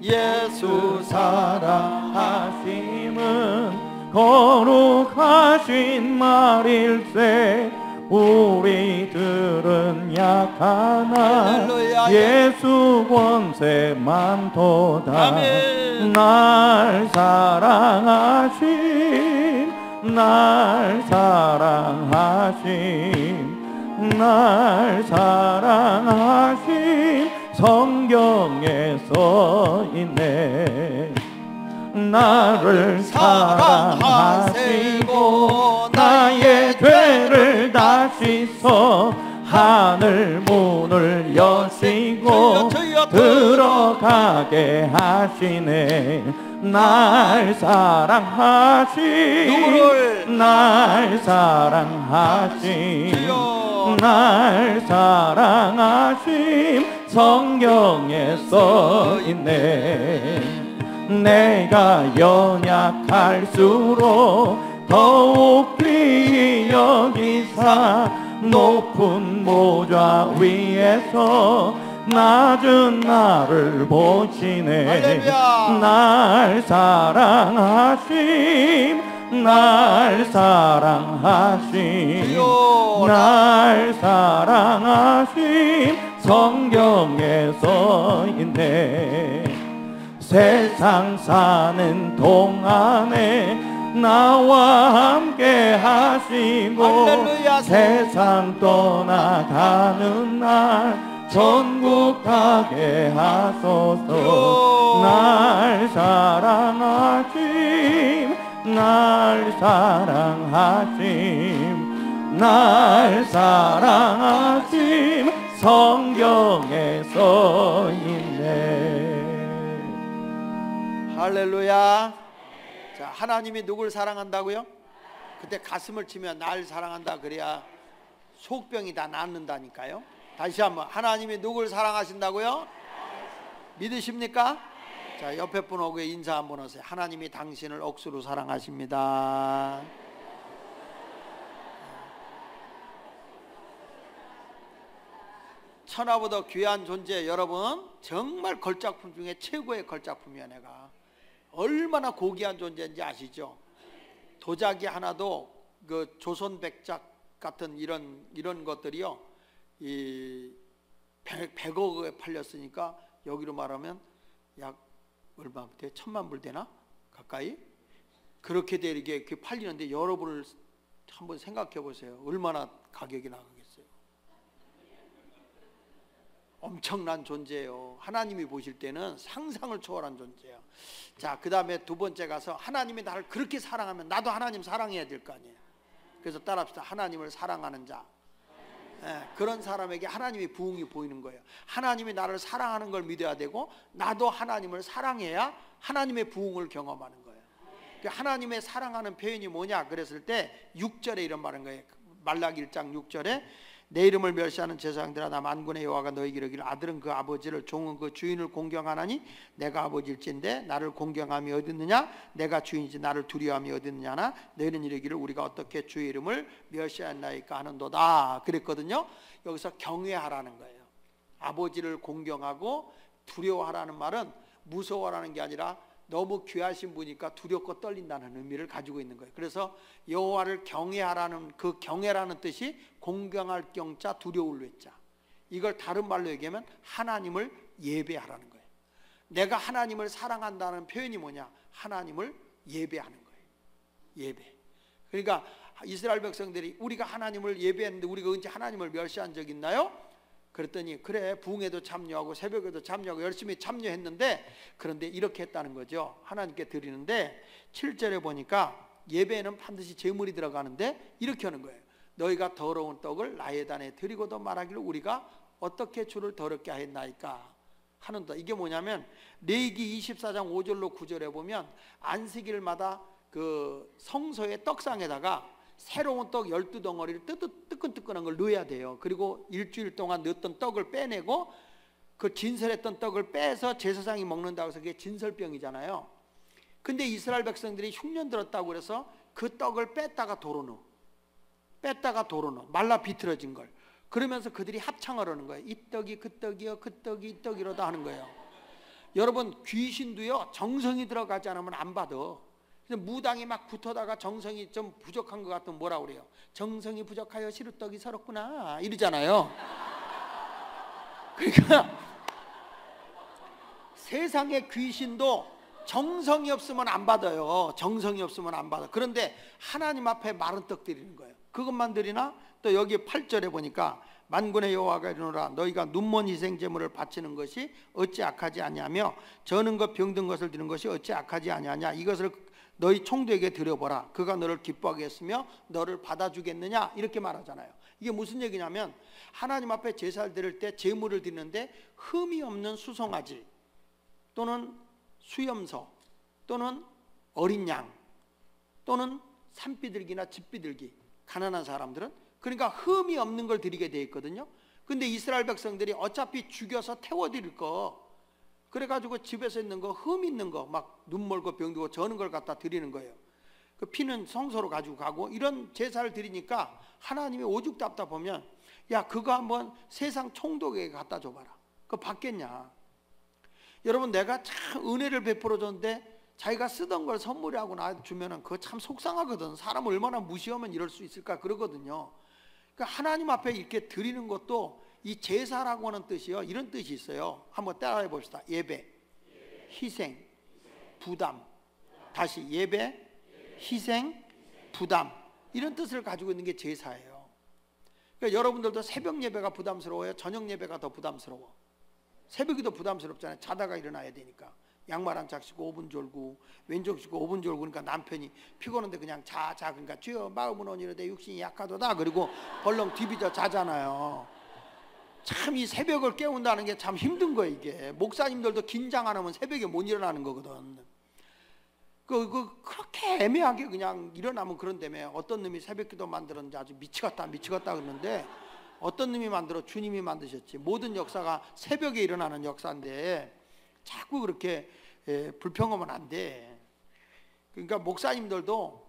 예수 사랑하심은 거룩하신 말일세. 우리들은 약하나 예수 권세 많도다. 아멘. 날 사랑하신 날 사랑하신 날 사랑하신 성경에 써 있네. 나를 사랑하시고 나의 죄를 다 씻어 하늘 문을 여시고 들어가게 하시네. 날 사랑하신 날 사랑하신 날 사랑하신 성경에 써 있네. 내가 연약할수록 더욱 귀히 여기사 높은 보좌 위에서 낮은 나를 보시네. 날 사랑하심 날 사랑하심 날 사랑하심 성경에 써 있네. 세상 사는 동안에 나와 함께 하시고 할렐루야. 세상 떠나가는 날 천국 가게 하소서. 날 사랑하심 날 사랑하심 날 사랑하심 성경에 써 있네. 할렐루야. 자, 하나님이 누굴 사랑한다고요? 그때 가슴을 치면 날 사랑한다 그래야 속병이 다 낫는다니까요. 다시 한번, 하나님이 누굴 사랑하신다고요? 믿으십니까? 자, 옆에 분 오고 인사 한번 하세요. 하나님이 당신을 억수로 사랑하십니다. 천하보다 귀한 존재 여러분, 정말 걸작품 중에 최고의 걸작품이야. 내가 얼마나 고귀한 존재인지 아시죠? 도자기 하나도 그 조선 백작 같은 이런 것들이요, 이 100억에 팔렸으니까 여기로 말하면 약 얼마 돼? 1000만 불 되나? 가까이? 그렇게 되게 팔리는데 여러분을 한번 생각해 보세요. 얼마나 가격이 나가겠어요? 엄청난 존재예요. 하나님이 보실 때는 상상을 초월한 존재예요. 자, 그 다음에 두 번째 가서 하나님이 나를 그렇게 사랑하면 나도 하나님 사랑해야 될 거 아니에요. 그래서 따라합시다. 하나님을 사랑하는 자. 그런 사람에게 하나님의 부흥이 보이는 거예요. 하나님이 나를 사랑하는 걸 믿어야 되고 나도 하나님을 사랑해야 하나님의 부흥을 경험하는 거예요. 하나님의 사랑하는 표현이 뭐냐 그랬을 때 6절에 이런 말인 거예요. 말라기 1장 6절에 내 이름을 멸시하는 제사장들아 나 만군의 여호와가 너희에게 이르기를 아들은 그 아버지를 종은 그 주인을 공경하나니 내가 아버지일진데 나를 공경함이 어딨느냐 내가 주인이지 나를 두려워함이 어딨느냐나 너희는 이르기를 우리가 어떻게 주의 이름을 멸시하였나이까 하는도다 그랬거든요. 여기서 경외하라는 거예요. 아버지를 공경하고 두려워하라는 말은 무서워하라는 게 아니라 너무 귀하신 분이니까 두렵고 떨린다는 의미를 가지고 있는 거예요. 그래서 여호와를 경외하라는 그 경외라는 뜻이 공경할 경자 두려울 외자. 이걸 다른 말로 얘기하면 하나님을 예배하라는 거예요. 내가 하나님을 사랑한다는 표현이 뭐냐? 하나님을 예배하는 거예요. 예배. 그러니까 이스라엘 백성들이 우리가 하나님을 예배했는데 우리가 언제 하나님을 멸시한 적 있나요? 그랬더니 그래 부흥에도 참여하고 새벽에도 참여하고 열심히 참여했는데 그런데 이렇게 했다는 거죠. 하나님께 드리는데 7절에 보니까 예배에는 반드시 제물이 들어가는데 이렇게 하는 거예요. 너희가 더러운 떡을 나의 단에 드리고도 말하기를 우리가 어떻게 주를 더럽게 하였나이까 하는다. 이게 뭐냐면 레위기 24장 5절로 9절에 보면 안식일마다 그 성소의 떡상에다가 새로운 떡 12덩어리를 뜨끈뜨끈한 걸 넣어야 돼요. 그리고 일주일 동안 넣었던 떡을 빼내고 그 진설했던 떡을 빼서 제사장이 먹는다고 해서 그게 진설병이잖아요. 근데 이스라엘 백성들이 흉년 들었다고 그래서 그 떡을 뺐다가 도로 넣어 말라 비틀어진 걸. 그러면서 그들이 합창을 하는 거예요. 이 떡이 그 떡이요 그 떡이 이 떡이로다 하는 거예요. 여러분 귀신도요 정성이 들어가지 않으면 안 받아. 그래서 무당이 막 붙어다가 정성이 좀 부족한 것 같으면 뭐라 그래요? 정성이 부족하여 시루떡이 서럽구나 이러잖아요. 그러니까 세상의 귀신도 정성이 없으면 안 받아요. 정성이 없으면 안 받아. 그런데 하나님 앞에 마른 떡 드리는 거예요. 그것만 드리나? 또 여기 8절에 보니까 만군의 여호와가 이르노라 너희가 눈먼 희생 제물을 바치는 것이 어찌 악하지 아니하며 저는 것 병든 것을 드리는 것이 어찌 악하지 아니하냐 이것을 너희 총독에게 드려보라 그가 너를 기뻐하게 했으며 너를 받아주겠느냐 이렇게 말하잖아요. 이게 무슨 얘기냐면 하나님 앞에 제사를 드릴 때 제물을 드리는데 흠이 없는 수송아지 또는 수염소 또는 어린 양 또는 산비둘기나 집비둘기 가난한 사람들은 그러니까 흠이 없는 걸 드리게 돼 있거든요. 근데 이스라엘 백성들이 어차피 죽여서 태워드릴 거 그래가지고 집에서 있는 거 흠 있는 거 막 눈멀고 병들고 저는 걸 갖다 드리는 거예요. 그 피는 성소로 가지고 가고 이런 제사를 드리니까 하나님이 오죽 답답하면 야 그거 한번 세상 총독에게 갖다 줘봐라. 그거 받겠냐. 여러분 내가 참 은혜를 베풀어 줬는데 자기가 쓰던 걸 선물하고 나 주면은 그거 참 속상하거든. 사람 얼마나 무시하면 이럴 수 있을까 그러거든요. 그러니까 하나님 앞에 이렇게 드리는 것도 이 제사라고 하는 뜻이요 이런 뜻이 있어요. 한번 따라해 봅시다. 예배, 희생, 부담. 다시 예배, 희생, 부담 이런 뜻을 가지고 있는 게 제사예요. 그러니까 여러분들도 새벽 예배가 부담스러워요? 저녁 예배가 더 부담스러워? 새벽이 더 부담스럽잖아요. 자다가 일어나야 되니까 양말 한 짝 신고 5분 졸고 왼쪽 신고 5분 졸고 그러니까 남편이 피곤한데 그냥 자 그러니까 주여 마음은 온유로되 육신이 약하도다 그리고 벌렁 디비져 자잖아요. 참 이 새벽을 깨운다는 게 참 힘든 거예요. 이게 목사님들도 긴장 안 하면 새벽에 못 일어나는 거거든. 그렇게 애매하게 그냥 일어나면 그런다며. 어떤 놈이 새벽기도 만들었는지 아주 미치겠다 그러는데 어떤 놈이 만들어? 주님이 만드셨지. 모든 역사가 새벽에 일어나는 역사인데 자꾸 그렇게 불평하면 안 돼. 그러니까 목사님들도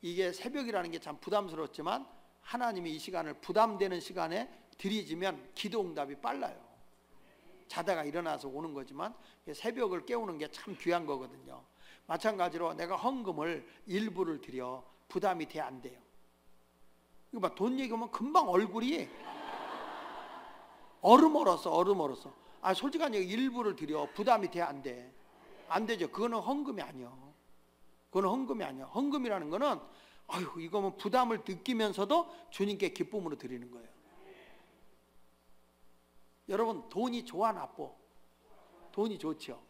이게 새벽이라는 게 참 부담스럽지만 하나님이 이 시간을 부담되는 시간에 드리지면 기도 응답이 빨라요. 자다가 일어나서 오는 거지만 새벽을 깨우는 게 참 귀한 거거든요. 마찬가지로 내가 헌금을 일부를 드려 부담이 돼 안 돼요. 이거 봐, 돈 얘기하면 금방 얼굴이 얼음 얼었어. 아 솔직한 얘기 일부를 드려 부담이 돼 안 돼? 안 되죠. 그거는 헌금이 아니요. 헌금이라는 거는 아유 이거면 부담을 느끼면서도 주님께 기쁨으로 드리는 거예요. 여러분 돈이 좋아 나빠? 돈이 좋죠.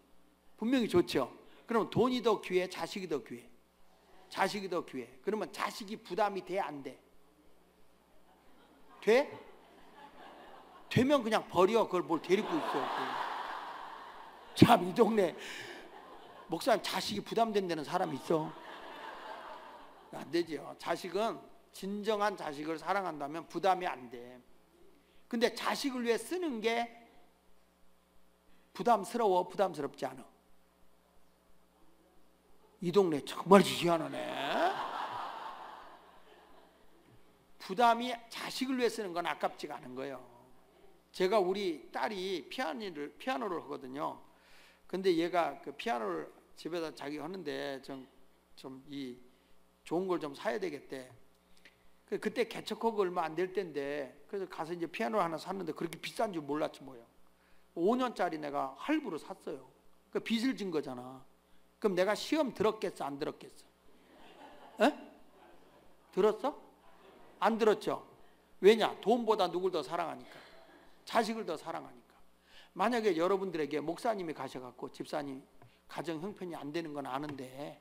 분명히 좋죠. 그럼 돈이 더 귀해? 자식이 더 귀해? 자식이 더 귀해. 그러면 자식이 부담이 돼 안 돼? 돼? 되면 그냥 버려. 그걸 뭘 데리고 있어. 참 이 동네 목사님 자식이 부담된다는 사람 있어? 안 되죠. 자식은 진정한 자식을 사랑한다면 부담이 안 돼. 근데 자식을 위해 쓰는 게 부담스러워? 부담스럽지 않아? 이 동네 정말 희한하네. 부담이 자식을 위해 쓰는 건 아깝지가 않은 거예요. 제가 우리 딸이 피아노를 하거든요. 근데 얘가 그 피아노를 집에서 자기 하는데 좀 이 좋은 걸 좀 사야 되겠대. 그때 개척하고 얼마 안 될 때인데 그래서 가서 이제 피아노를 하나 샀는데 그렇게 비싼 줄 몰랐지 뭐예요. 5년짜리 내가 할부로 샀어요. 그 빚을 진 거잖아. 그럼 내가 시험 들었겠어 안 들었겠어? 에? 들었어? 안 들었죠? 왜냐? 돈보다 누굴 더 사랑하니까. 자식을 더 사랑하니까. 만약에 여러분들에게 목사님이 가셔갖고 집사님 가정 형편이 안 되는 건 아는데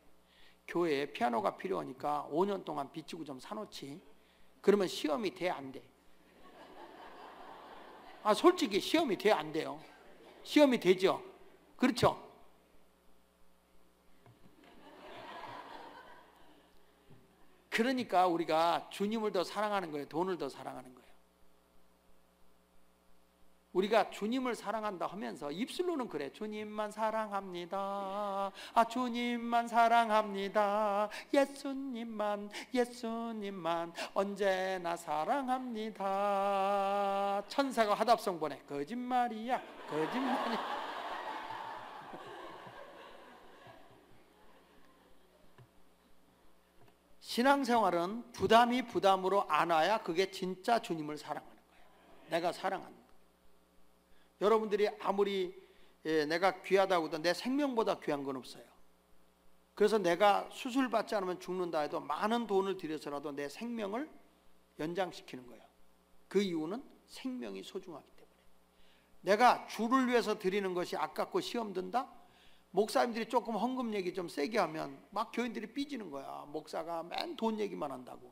교회에 피아노가 필요하니까 5년 동안 빚지고 좀 사놓지. 그러면 시험이 돼 안 돼? 아 솔직히 시험이 돼 안 돼요? 시험이 되죠? 그렇죠? 그러니까 우리가 주님을 더 사랑하는 거예요? 돈을 더 사랑하는 거예요? 우리가 주님을 사랑한다 하면서 입술로는 그래. 주님만 사랑합니다. 아 주님만 사랑합니다. 예수님만 언제나 사랑합니다. 천사가 화답송 보내. 거짓말이야. 신앙생활은 부담이 부담으로 안 와야 그게 진짜 주님을 사랑하는 거예요. 내가 사랑하는 거예요. 여러분들이 아무리 내가 귀하다고 해도 내 생명보다 귀한 건 없어요. 그래서 내가 수술 받지 않으면 죽는다 해도 많은 돈을 들여서라도 내 생명을 연장시키는 거예요. 그 이유는 생명이 소중하기 때문에. 내가 주를 위해서 드리는 것이 아깝고 시험 든다? 목사님들이 조금 헌금 얘기 좀 세게 하면 막 교인들이 삐지는 거야. 목사가 맨 돈 얘기만 한다고.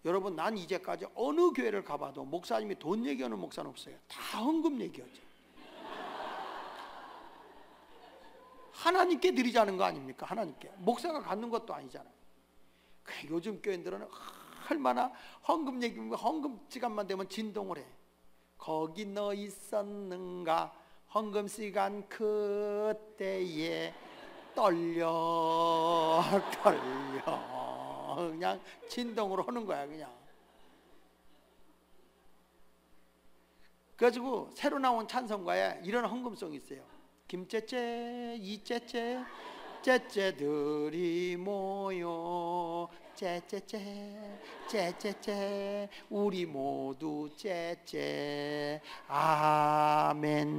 여러분, 난 이제까지 어느 교회를 가봐도 목사님이 돈 얘기하는 목사는 없어요. 다 헌금 얘기하죠. 하나님께 드리자는 거 아닙니까? 하나님께. 목사가 갖는 것도 아니잖아요. 요즘 교인들은 얼마나 헌금 얘기면 헌금 시간만 되면 진동을 해. 거기 너 있었는가? 헌금 시간 그때에 떨려 그냥 진동으로 하는 거야 그냥. 그래가지고 새로 나온 찬송가에 이런 헌금송이 있어요. 김째째 이째째 째째들이 모여 째째째 째째째 우리 모두 째째 아멘.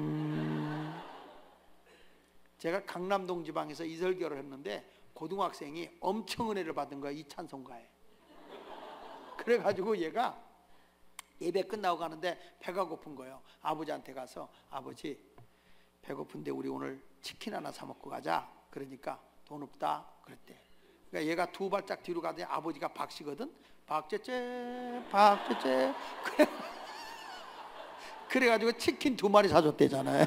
제가 강남동 지방에서 이설교를 했는데 고등학생이 엄청 은혜를 받은 거야 이 찬송가에. 그래가지고 얘가 예배 끝나고 가는데 배가 고픈 거예요. 아버지한테 가서 아버지 배고픈데 우리 오늘 치킨 하나 사 먹고 가자. 그러니까 돈 없다 그랬대. 그러니까 얘가 두 발짝 뒤로 가더니 아버지가 박씨거든. 박제제 박제제 그래가지고 치킨 2마리 사줬대잖아요.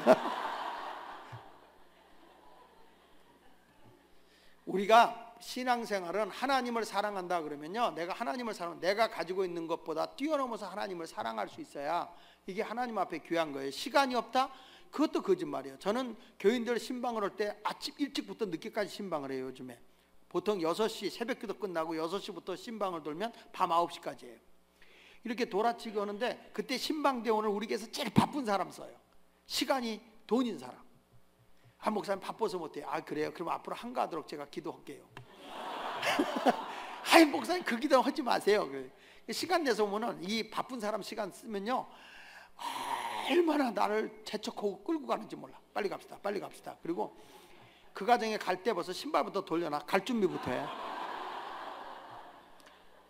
우리가 신앙생활은 하나님을 사랑한다 그러면요, 내가 하나님을 내가 가지고 있는 것보다 뛰어넘어서 하나님을 사랑할 수 있어야 이게 하나님 앞에 귀한 거예요. 시간이 없다? 그것도 거짓말이에요. 저는 교인들 신방을 할 때 아침 일찍부터 늦게까지 신방을 해요. 요즘에 보통 6시 새벽기도 끝나고 6시부터 신방을 돌면 밤 9시까지예요. 이렇게 돌아치기 하는데 그때 신방대원을 우리 교회에서 제일 바쁜 사람 써요. 시간이 돈인 사람. 아, 목사님 바빠서 못해요. 아, 그래요? 그럼 앞으로 한가하도록 제가 기도할게요. 아이, 목사님 그 기도 하지 마세요. 시간 내서 오면은 이 바쁜 사람 시간 쓰면요, 얼마나 나를 재촉하고 끌고 가는지 몰라. 빨리 갑시다, 빨리 갑시다. 그리고 그 가정에 갈 때 벌써 신발부터 돌려놔. 갈 준비부터 해.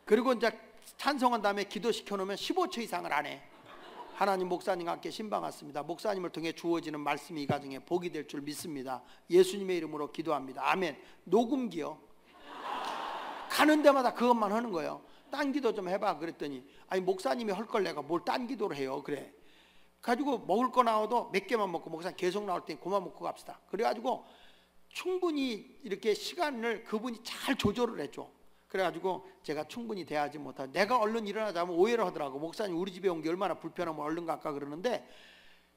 그리고 이제 찬송한 다음에 기도시켜 놓으면 15초 이상을 안 해. 하나님, 목사님과 함께 신방 왔습니다. 목사님을 통해 주어지는 말씀이 이 가정에 복이 될 줄 믿습니다. 예수님의 이름으로 기도합니다. 아멘. 녹음기요. 가는 데마다 그것만 하는 거예요. 딴 기도 좀 해봐. 그랬더니 아니, 목사님이 할 걸 내가 뭘 딴 기도를 해요. 그래. 가지고 먹을 거 나와도 몇 개만 먹고 목사님 계속 나올 테니 그만 먹고 갑시다. 그래가지고 충분히 이렇게 시간을 그분이 잘 조절을 해줘. 그래가지고 제가 충분히 대하지 못하고 내가 얼른 일어나자면 오해를 하더라고. 목사님 우리 집에 온 게 얼마나 불편하면 얼른 갈까 그러는데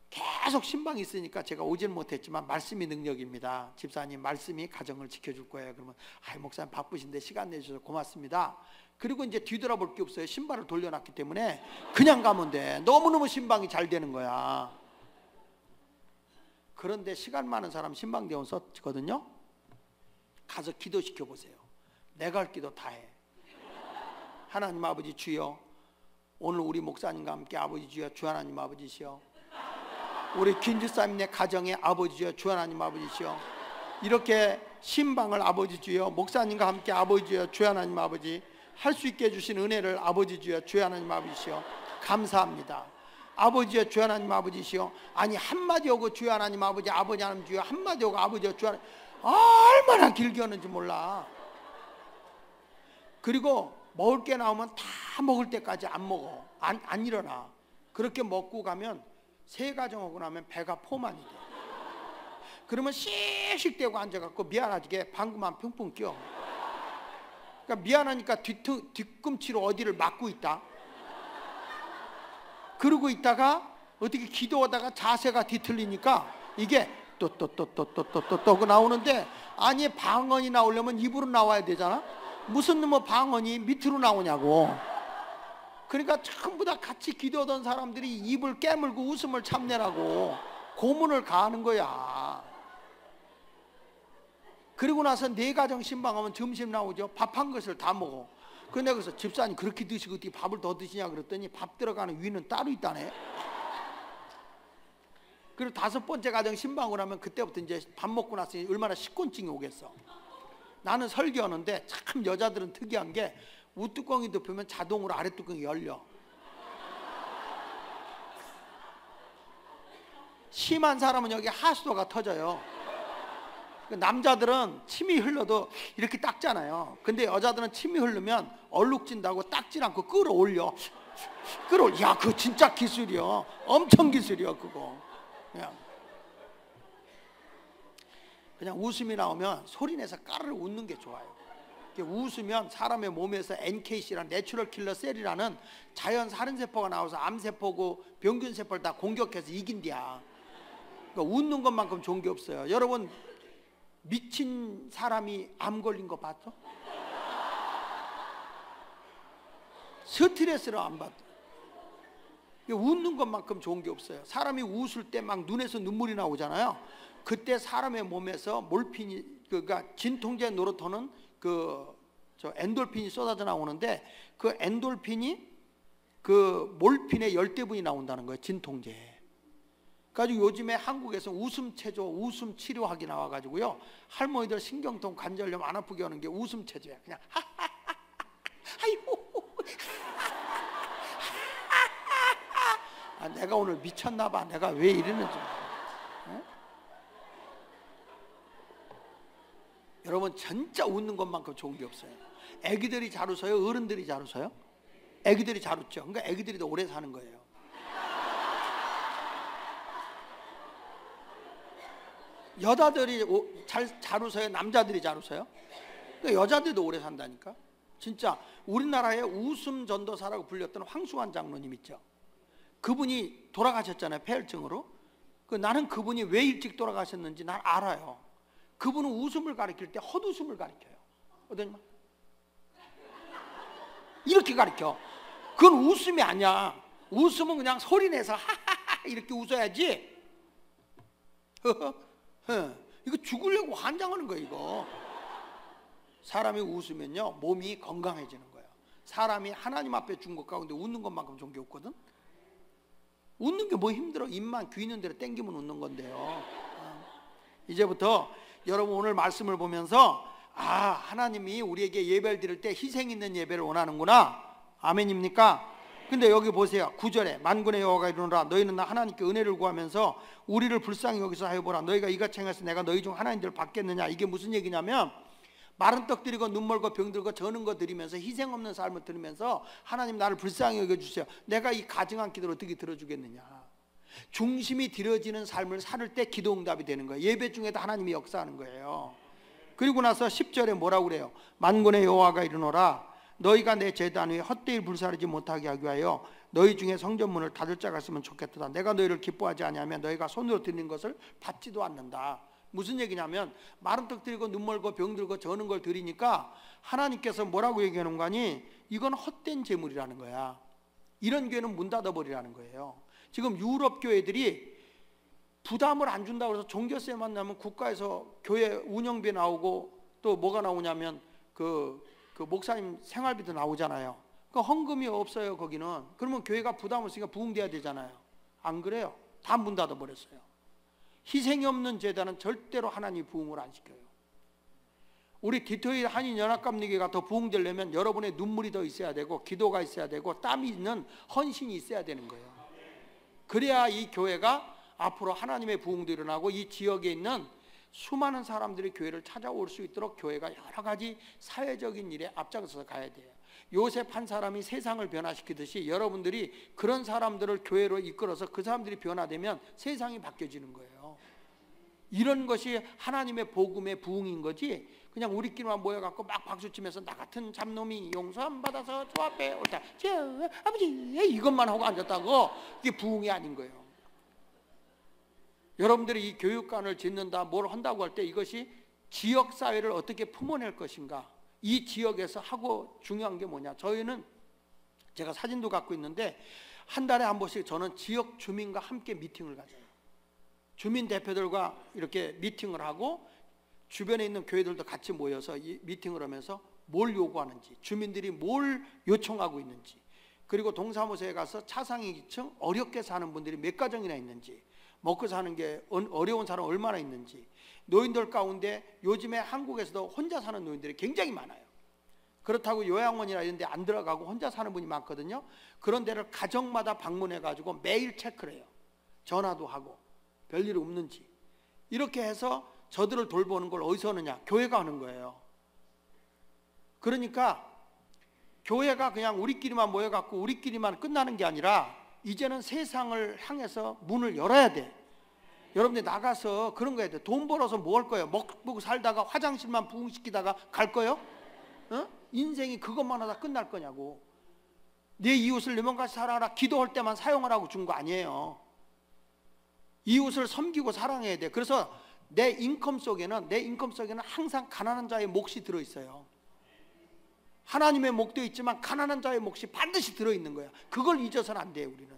계속 신방이 있으니까 제가 오지는 못했지만 말씀이 능력입니다. 집사님 말씀이 가정을 지켜줄 거예요. 그러면 아이, 목사님 바쁘신데 시간 내주셔서 고맙습니다. 그리고 이제 뒤돌아볼 게 없어요. 신발을 돌려놨기 때문에 그냥 가면 돼. 너무너무 신방이 잘 되는 거야. 그런데 시간 많은 사람 신방대원 썼거든요. 가서 기도시켜 보세요. 내가 할 기도 다 해. 하나님 아버지 주여, 오늘 우리 목사님과 함께 아버지 주여 주 하나님 아버지시여, 우리 김주사님네 가정의 아버지 주여 주 하나님 아버지시여, 이렇게 신방을 아버지 주여 목사님과 함께 아버지 주여 주 하나님 아버지 할 수 있게 해주신 은혜를 아버지 주여 주 하나님 아버지시여 감사합니다. 아버지 주여 주 하나님 아버지시여, 아니 한마디 하고 주 하나님 아버지 아버지 하나님 주여, 한마디 하고 아버지 주 하나님, 얼마나 길게 하는지 몰라. 그리고 먹을 게 나오면 다 먹을 때까지 안 먹어. 안 일어나. 그렇게 먹고 가면 세 가정 오고 나면 배가 포만이 돼. 그러면 씩씩대고 앉아갖고 미안하게 방구만 펑펑 껴. 그러니까 미안하니까 뒤꿈치로 어디를 막고 있다. 그러고 있다가 어떻게 기도하다가 자세가 뒤틀리니까 이게 또 나오는데, 아니 방언이 나오려면 입으로 나와야 되잖아. 무슨 뭐 방언이 밑으로 나오냐고. 그러니까 전부 다 같이 기도하던 사람들이 입을 깨물고 웃음을 참내라고 고문을 가하는 거야. 그리고 나서 네 가정 신방하면 점심 나오죠. 밥 한 것을 다 먹어. 근데 그래서 집사님 그렇게 드시고 어떻게 밥을 더 드시냐 그랬더니 밥 들어가는 위는 따로 있다네. 그리고 5번째 가정 신방을 하면 그때부터 이제 밥 먹고 나서 얼마나 식곤증이 오겠어. 나는 설교하는데 참 여자들은 특이한 게 우뚜껑이 덮으면 자동으로 아랫뚜껑이 열려. 심한 사람은 여기 하수도가 터져요. 남자들은 침이 흘러도 이렇게 닦잖아요. 근데 여자들은 침이 흐르면 얼룩진다고 닦질 않고 끌어올려. 야, 그거 진짜 기술이요. 엄청 기술이요, 그거. 그냥 웃음이 나오면 소리내서 까르르 웃는 게 좋아요. 웃으면 사람의 몸에서 NKC라는 내추럴 킬러 셀이라는 자연 살인세포가 나와서 암세포고 병균세포를 다 공격해서 이긴디야. 그러니까 웃는 것만큼 좋은 게 없어요. 여러분 미친 사람이 암 걸린 거 봤어? 스트레스를 안 받아. 웃는 것만큼 좋은 게 없어요. 사람이 웃을 때 막 눈에서 눈물이 나오잖아요. 그때 사람의 몸에서 몰핀이, 그러니까 진통제 노로토는 저 엔돌핀이 쏟아져 나오는데 그 엔돌핀이 그 몰핀의 10대분이 나온다는 거예요. 진통제에. 가지고 요즘에 한국에서 웃음 체조, 웃음 치료학이 나와가지고요. 할머니들 신경통, 관절염 안 아프게 하는 게 웃음 체조야. 그냥 아이고. 아, 내가 오늘 미쳤나봐. 내가 왜 이러는지. 네? 여러분 진짜 웃는 것만큼 좋은 게 없어요. 애기들이 잘 웃어요? 어른들이 잘 웃어요? 애기들이 잘 웃죠. 그러니까 애기들이 더 오래 사는 거예요. 여자들이 잘 웃어요? 남자들이 잘 웃어요? 그러니까 여자들도 오래 산다니까. 진짜 우리나라의 웃음 전도사라고 불렸던 황수환 장로님 있죠. 그분이 돌아가셨잖아요. 폐혈증으로. 나는 그분이 왜 일찍 돌아가셨는지 난 알아요. 그분은 웃음을 가리킬 때 헛웃음을 가리켜요. 어떠냐? 이렇게 가리켜. 그건 웃음이 아니야. 웃음은 그냥 소리내서 하하하 이렇게 웃어야지. 이거 죽으려고 환장하는 거예요. 이거. 사람이 웃으면요 몸이 건강해지는 거예요. 사람이 하나님 앞에 준 것 가운데 웃는 것만큼 좋은 게 없거든. 웃는 게 뭐 힘들어. 입만 귀 있는 대로 땡기면 웃는 건데요. 이제부터 여러분 오늘 말씀을 보면서 하나님이 우리에게 예배를 드릴 때 희생 있는 예배를 원하는구나. 아멘입니까? 근데 여기 보세요. 9절에 만군의 여호와가 이르노라 너희는 나 하나님께 은혜를 구하면서 우리를 불쌍히 여기서 하여보라. 너희가 이같이 행해서 내가 너희 중 하나님들을 받겠느냐. 이게 무슨 얘기냐면 마른 떡 드리고 눈 멀고 병 들고 저는 거 드리면서 희생 없는 삶을 들으면서 하나님 나를 불쌍히 여겨주세요. 내가 이 가증한 기도를 어떻게 들어주겠느냐. 중심이 들여지는 삶을 살을 때 기도 응답이 되는 거예요. 예배 중에도 하나님이 역사하는 거예요. 그리고 나서 10절에 뭐라고 그래요? 만군의 여호와가 이르노라 너희가 내 제단 위에 헛되이 불사르지 못하게 하기 위하여 너희 중에 성전문을 닫을 자가 있으면 좋겠다. 내가 너희를 기뻐하지 아니하면 너희가 손으로 드리는 것을 받지도 않는다. 무슨 얘기냐면 마른 떡 드리고 눈 멀고 병 들고 저는 걸 드리니까 하나님께서 뭐라고 얘기하는 거니? 이건 헛된 재물이라는 거야. 이런 교회는 문 닫아버리라는 거예요. 지금 유럽 교회들이 부담을 안 준다고 해서 종교세만 나면 국가에서 교회 운영비 나오고 또 뭐가 나오냐면 그 목사님 생활비도 나오잖아요. 그러니까 헌금이 없어요 거기는. 그러면 교회가 부담 없으니까 부흥돼야 되잖아요. 안 그래요. 다 문 닫아버렸어요. 희생이 없는 제단은 절대로 하나님이 부흥을 안 시켜요. 우리 디토일 한인연합감리교회가 더 부흥되려면 여러분의 눈물이 더 있어야 되고 기도가 있어야 되고 땀이 있는 헌신이 있어야 되는 거예요. 그래야 이 교회가 앞으로 하나님의 부흥도 일어나고 이 지역에 있는 수많은 사람들이 교회를 찾아올 수 있도록 교회가 여러 가지 사회적인 일에 앞장서서 가야 돼요. 요셉 한 사람이 세상을 변화시키듯이 여러분들이 그런 사람들을 교회로 이끌어서 그 사람들이 변화되면 세상이 바뀌어지는 거예요. 이런 것이 하나님의 복음의 부흥인 거지 그냥 우리끼리만 모여갖고 막 박수치면서 나 같은 잡놈이 용서 안 받아서 저 앞에 옳다 저 아버지 이것만 하고 앉았다고 이게 부흥이 아닌 거예요. 여러분들이 이 교육관을 짓는다 뭘 한다고 할 때 이것이 지역사회를 어떻게 품어낼 것인가. 이 지역에서 하고 중요한 게 뭐냐. 저희는 제가 사진도 갖고 있는데 한 달에 한 번씩 저는 지역 주민과 함께 미팅을 가져요. 주민 대표들과 이렇게 미팅을 하고 주변에 있는 교회들도 같이 모여서 이 미팅을 하면서 뭘 요구하는지, 주민들이 뭘 요청하고 있는지, 그리고 동사무소에 가서 차상위층 어렵게 사는 분들이 몇 가정이나 있는지, 먹고 사는 게 어려운 사람 얼마나 있는지, 노인들 가운데 요즘에 한국에서도 혼자 사는 노인들이 굉장히 많아요. 그렇다고 요양원이나 이런 데 안 들어가고 혼자 사는 분이 많거든요. 그런 데를 가정마다 방문해 가지고 매일 체크를 해요. 전화도 하고 별일 없는지. 이렇게 해서 저들을 돌보는 걸 어디서 하느냐? 교회가 하는 거예요. 그러니까 교회가 그냥 우리끼리만 모여갖고 우리끼리만 끝나는 게 아니라 이제는 세상을 향해서 문을 열어야 돼. 여러분들 나가서 그런 거 해야 돼. 돈 벌어서 뭐 할 거예요? 먹고 살다가 화장실만 부흥시키다가 갈 거예요? 어? 인생이 그것만 하다 끝날 거냐고. 내 이웃을 내 몸같이 사랑하라 기도할 때만 사용하라고 준 거 아니에요. 이웃을 섬기고 사랑해야 돼. 그래서 내 인컴 속에는 항상 가난한 자의 몫이 들어있어요. 하나님의 몫도 있지만 가난한 자의 몫이 반드시 들어있는 거야. 그걸 잊어서는 안 돼요, 우리는.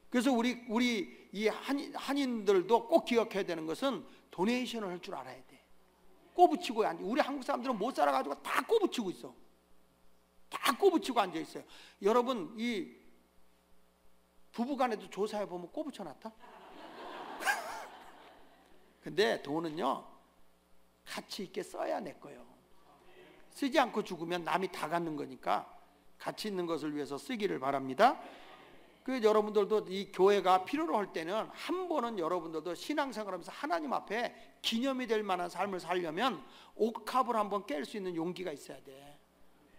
그래서 우리 이 한인들도 꼭 기억해야 되는 것은 도네이션을 할 줄 알아야 돼. 꼬부치고 앉아. 우리 한국 사람들은 못 살아가지고 다 꼬부치고 있어. 다 꼬부치고 앉아 있어요. 여러분, 이 부부간에도 조사해 보면 꼬부쳐 놨다. 근데 돈은요, 가치 있게 써야 내 거예요. 쓰지 않고 죽으면 남이 다 갖는 거니까 가치 있는 것을 위해서 쓰기를 바랍니다. 그 여러분들도 이 교회가 필요로 할 때는 한 번은 여러분들도 신앙생활하면서 하나님 앞에 기념이 될 만한 삶을 살려면 옥합을 한번 깰 수 있는 용기가 있어야 돼.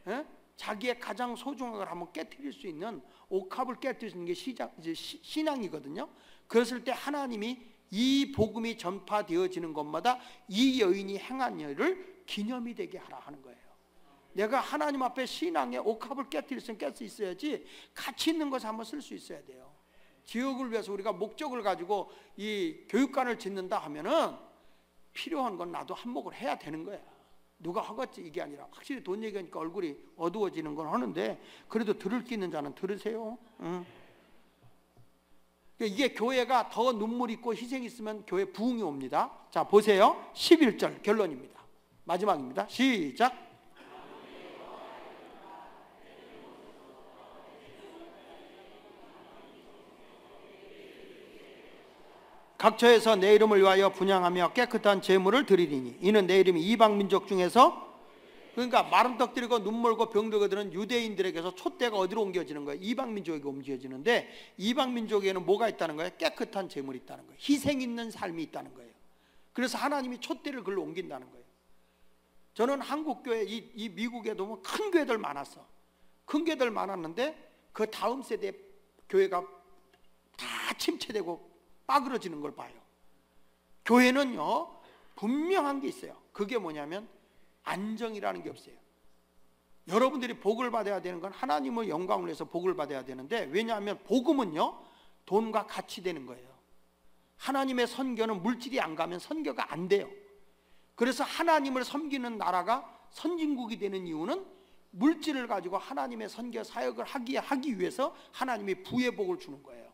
에? 자기의 가장 소중한 걸 한번 깨트릴 수 있는 옥합을 깨트릴 수 있는 게 신앙이거든요. 그랬을 때 하나님이 이 복음이 전파되어지는 것마다 이 여인이 행한 일을 기념이 되게 하라 하는 거예요. 내가 하나님 앞에 신앙의 옥합을 깨뜨릴 수 있어야지 가치 있는 것을 한번 쓸 수 있어야 돼요. 지역을 위해서 우리가 목적을 가지고 이 교육관을 짓는다 하면은 필요한 건 나도 한몫을 해야 되는 거야. 누가 하겠지 이게 아니라 확실히 돈 얘기하니까 얼굴이 어두워지는 건 하는데 그래도 들을 게 있는 자는 들으세요. 이게 교회가 더 눈물 있고 희생이 있으면 교회 부흥이 옵니다. 자 보세요. 11절 결론입니다. 마지막입니다. 시작. 각처에서 내 이름을 위하여 분향하며 깨끗한 제물을 드리리니 이는 내 이름이 이방 민족 중에서, 그러니까 마른 떡 들이고 눈 멀고 병 들거든 유대인들에게서 촛대가 어디로 옮겨지는 거예요? 이방 민족에게 옮겨지는데 이방 민족에는 뭐가 있다는 거예요? 깨끗한 제물이 있다는 거예요. 희생 있는 삶이 있다는 거예요. 그래서 하나님이 촛대를 글로 옮긴다는 거예요. 저는 한국 교회 이 미국에도 보면 큰 교회들 많았어. 큰 교회들 많았는데 그 다음 세대 교회가 다 침체되고 빠그러지는 걸 봐요. 교회는요 분명한 게 있어요. 그게 뭐냐면 안정이라는 게 없어요. 여러분들이 복을 받아야 되는 건 하나님의 영광을 위해서 복을 받아야 되는데, 왜냐하면 복음은요 돈과 같이 되는 거예요. 하나님의 선교는 물질이 안 가면 선교가 안 돼요. 그래서 하나님을 섬기는 나라가 선진국이 되는 이유는 물질을 가지고 하나님의 선교 사역을 하기 위해서 하나님이 부의 복을 주는 거예요.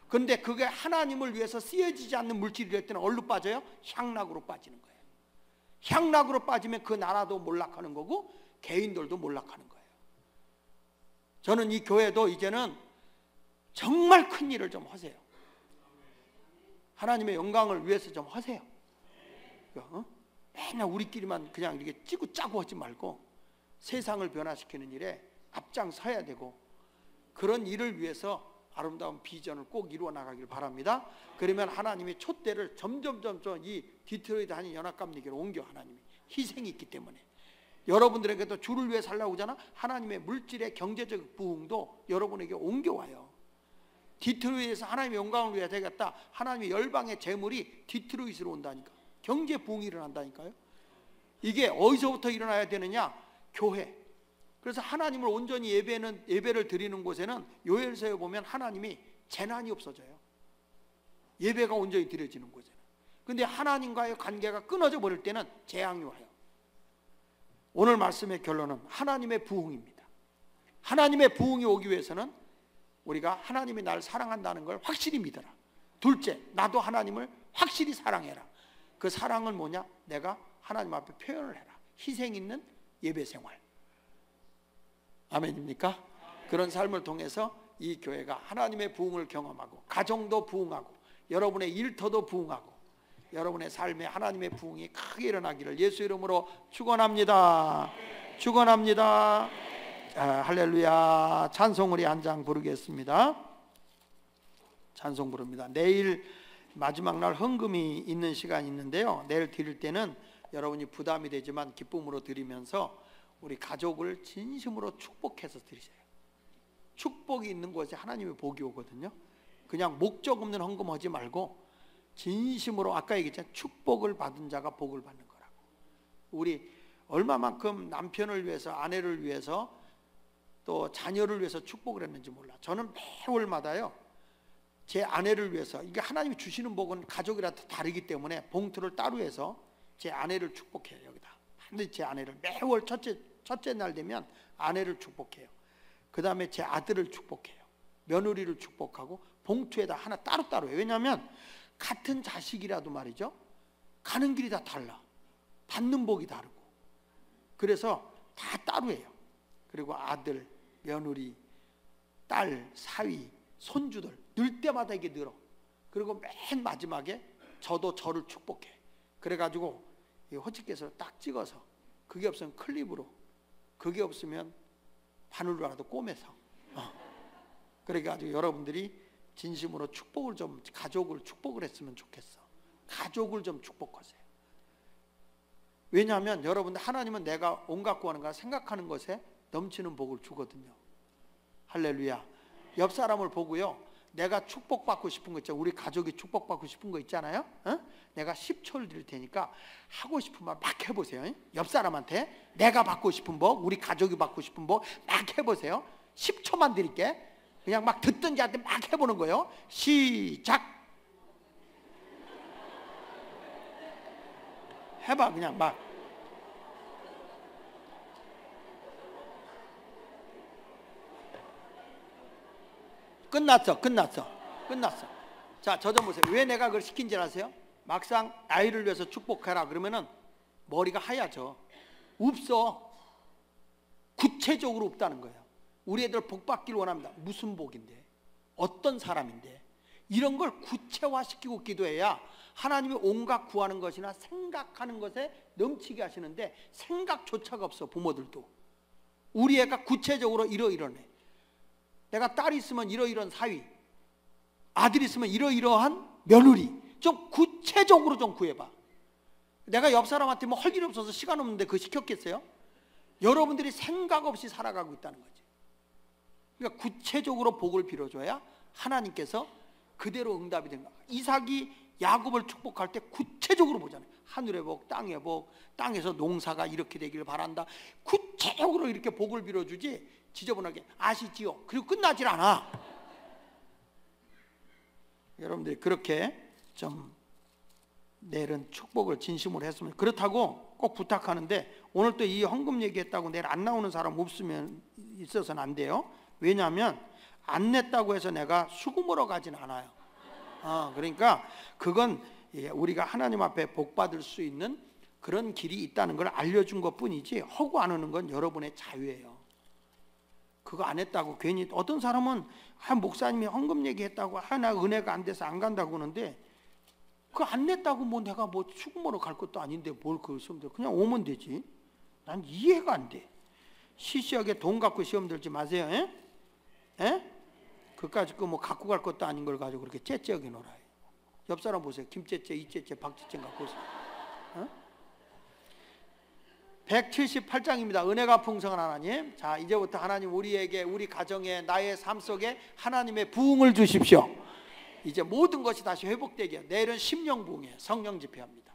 그런데 그게 하나님을 위해서 쓰여지지 않는 물질이 될 때는 어디로 빠져요? 향락으로 빠지는 거예요. 향락으로 빠지면 그 나라도 몰락하는 거고 개인들도 몰락하는 거예요. 저는 이 교회도 이제는 정말 큰 일을 좀 하세요. 하나님의 영광을 위해서 좀 하세요. 맨날 우리끼리만 그냥 이렇게 찌고 짜고 하지 말고 세상을 변화시키는 일에 앞장서야 되고, 그런 일을 위해서 아름다운 비전을 꼭 이루어 나가길 바랍니다. 그러면 하나님이 촛대를 점점 이 디트로이트 한인 연합감리교로 옮겨. 하나님이 희생이 있기 때문에 여러분들에게도 주를 위해 살라고 하잖아. 하나님의 물질의 경제적 부흥도 여러분에게 옮겨와요. 디트로이트에서 하나님의 영광을 위해 되겠다. 하나님의 열방의 재물이 디트로이트로 온다니까. 경제 부흥이 일어난다니까요. 이게 어디서부터 일어나야 되느냐? 교회. 그래서 하나님을 온전히 예배를 드리는 곳에는 요엘서에 보면 하나님이 재난이 없어져요. 예배가 온전히 드려지는 곳에는. 근데 하나님과의 관계가 끊어져 버릴 때는 재앙이 와요. 오늘 말씀의 결론은 하나님의 부흥입니다. 하나님의 부흥이 오기 위해서는 우리가 하나님이 나를 사랑한다는 걸 확실히 믿어라. 둘째, 나도 하나님을 확실히 사랑해라. 그 사랑은 뭐냐? 내가 하나님 앞에 표현을 해라. 희생 있는 예배 생활. 아멘입니까? 그런 삶을 통해서 이 교회가 하나님의 부흥을 경험하고, 가정도 부흥하고, 여러분의 일터도 부흥하고, 여러분의 삶에 하나님의 부흥이 크게 일어나기를 예수 이름으로 축원합니다. 축원합니다. 할렐루야. 찬송 우리 한 장 부르겠습니다. 찬송 부릅니다. 내일 마지막 날 헌금이 있는 시간이 있는데요, 내일 드릴 때는 여러분이 부담이 되지만 기쁨으로 드리면서 우리 가족을 진심으로 축복해서 드리세요. 축복이 있는 곳에 하나님의 복이 오거든요. 그냥 목적 없는 헌금하지 말고 진심으로, 아까 얘기했잖아요, 축복을 받은 자가 복을 받는 거라고. 우리 얼마만큼 남편을 위해서, 아내를 위해서, 또 자녀를 위해서 축복을 했는지 몰라. 저는 매월마다요, 제 아내를 위해서, 이게 하나님이 주시는 복은 가족이라 다르기 때문에 봉투를 따로 해서 제 아내를 축복해요. 여기다 반드시 제 아내를, 매월 첫째 날 되면 아내를 축복해요. 그 다음에 제 아들을 축복해요. 며느리를 축복하고 봉투에다 하나 따로따로 해요. 왜냐하면 같은 자식이라도 말이죠, 가는 길이 다 달라. 받는 복이 다르고. 그래서 다 따로 해요. 그리고 아들, 며느리, 딸, 사위, 손주들 늘 때마다 이게 늘어. 그리고 맨 마지막에 저도 저를 축복해. 그래가지고 호치켓으로 딱 찍어서, 그게 없으면 클립으로, 그게 없으면 바늘로라도 꼬매서, 그래가지고 여러분들이 진심으로 축복을 좀, 가족을 축복을 했으면 좋겠어. 가족을 좀 축복하세요. 왜냐하면 여러분들, 하나님은 내가 온갖 구하는 가 생각하는 것에 넘치는 복을 주거든요. 할렐루야. 옆 사람을 보고요, 내가 축복받고 싶은 거 있잖아요. 우리 가족이 축복받고 싶은 거 있잖아요. 내가 10초를 드릴 테니까 하고 싶은 말 막 해보세요. 옆 사람한테 내가 받고 싶은 복, 우리 가족이 받고 싶은 복 막 해보세요. 10초만 드릴게. 그냥 막 듣던 자한테 막 해보는 거예요. 시작. 해봐. 그냥 막. 끝났어. 자, 저 좀 보세요. 왜 내가 그걸 시킨지 아세요? 막상 아이를 위해서 축복해라 그러면은 머리가 하얘져. 없어. 구체적으로 없다는 거예요. 우리 애들 복 받기를 원합니다. 무슨 복인데? 어떤 사람인데? 이런 걸 구체화시키고 기도해야 하나님이 온갖 구하는 것이나 생각하는 것에 넘치게 하시는데, 생각조차가 없어. 부모들도. 우리 애가 구체적으로 이러이러네. 내가 딸이 있으면 이러이러한 사위, 아들이 있으면 이러이러한 며느리. 좀 구체적으로 좀 구해봐. 내가 옆 사람한테 뭐 할 일 없어서 시간 없는데 그거 시켰겠어요? 여러분들이 생각 없이 살아가고 있다는 거지. 그러니까 구체적으로 복을 빌어줘야 하나님께서 그대로 응답이 된 거야. 이삭이 야곱을 축복할 때 구체적으로 보잖아요. 하늘의 복, 땅의 복, 땅에서 농사가 이렇게 되기를 바란다. 구체적으로 이렇게 복을 빌어주지 지저분하게 아시지요? 그리고 끝나질 않아. 여러분들이 그렇게 좀 내일은 축복을 진심으로 했으면. 그렇다고 꼭 부탁하는데, 오늘 또 이 헌금 얘기했다고 내일 안 나오는 사람 없으면 있어서는 안 돼요. 왜냐하면 안 냈다고 해서 내가 수금으로 가진 않아요. 그러니까 그건 우리가 하나님 앞에 복 받을 수 있는 그런 길이 있다는 걸 알려준 것 뿐이지, 허구 안 하는 건 여러분의 자유예요. 그거 안 했다고 괜히, 어떤 사람은 목사님이 헌금 얘기했다고 나 은혜가 안 돼서 안 간다고 하는데, 그거 안 냈다고 뭐 내가 뭐 수금으로 갈 것도 아닌데 뭘 그걸 시험 들어. 그냥 오면 되지. 난 이해가 안 돼. 시시하게 돈 갖고 시험 들지 마세요. 그까짓 거 뭐 갖고 갈 것도 아닌 걸 가지고 그렇게 째째하게 놀아요. 옆 사람 보세요. 김째째, 이째째, 박째째 갖고 오세요. 178장입니다. 은혜가 풍성한 하나님. 자, 이제부터 하나님 우리에게, 우리 가정에, 나의 삶 속에 하나님의 부흥을 주십시오. 이제 모든 것이 다시 회복되게. 내일은 심령 부흥이에요. 성령 집회합니다.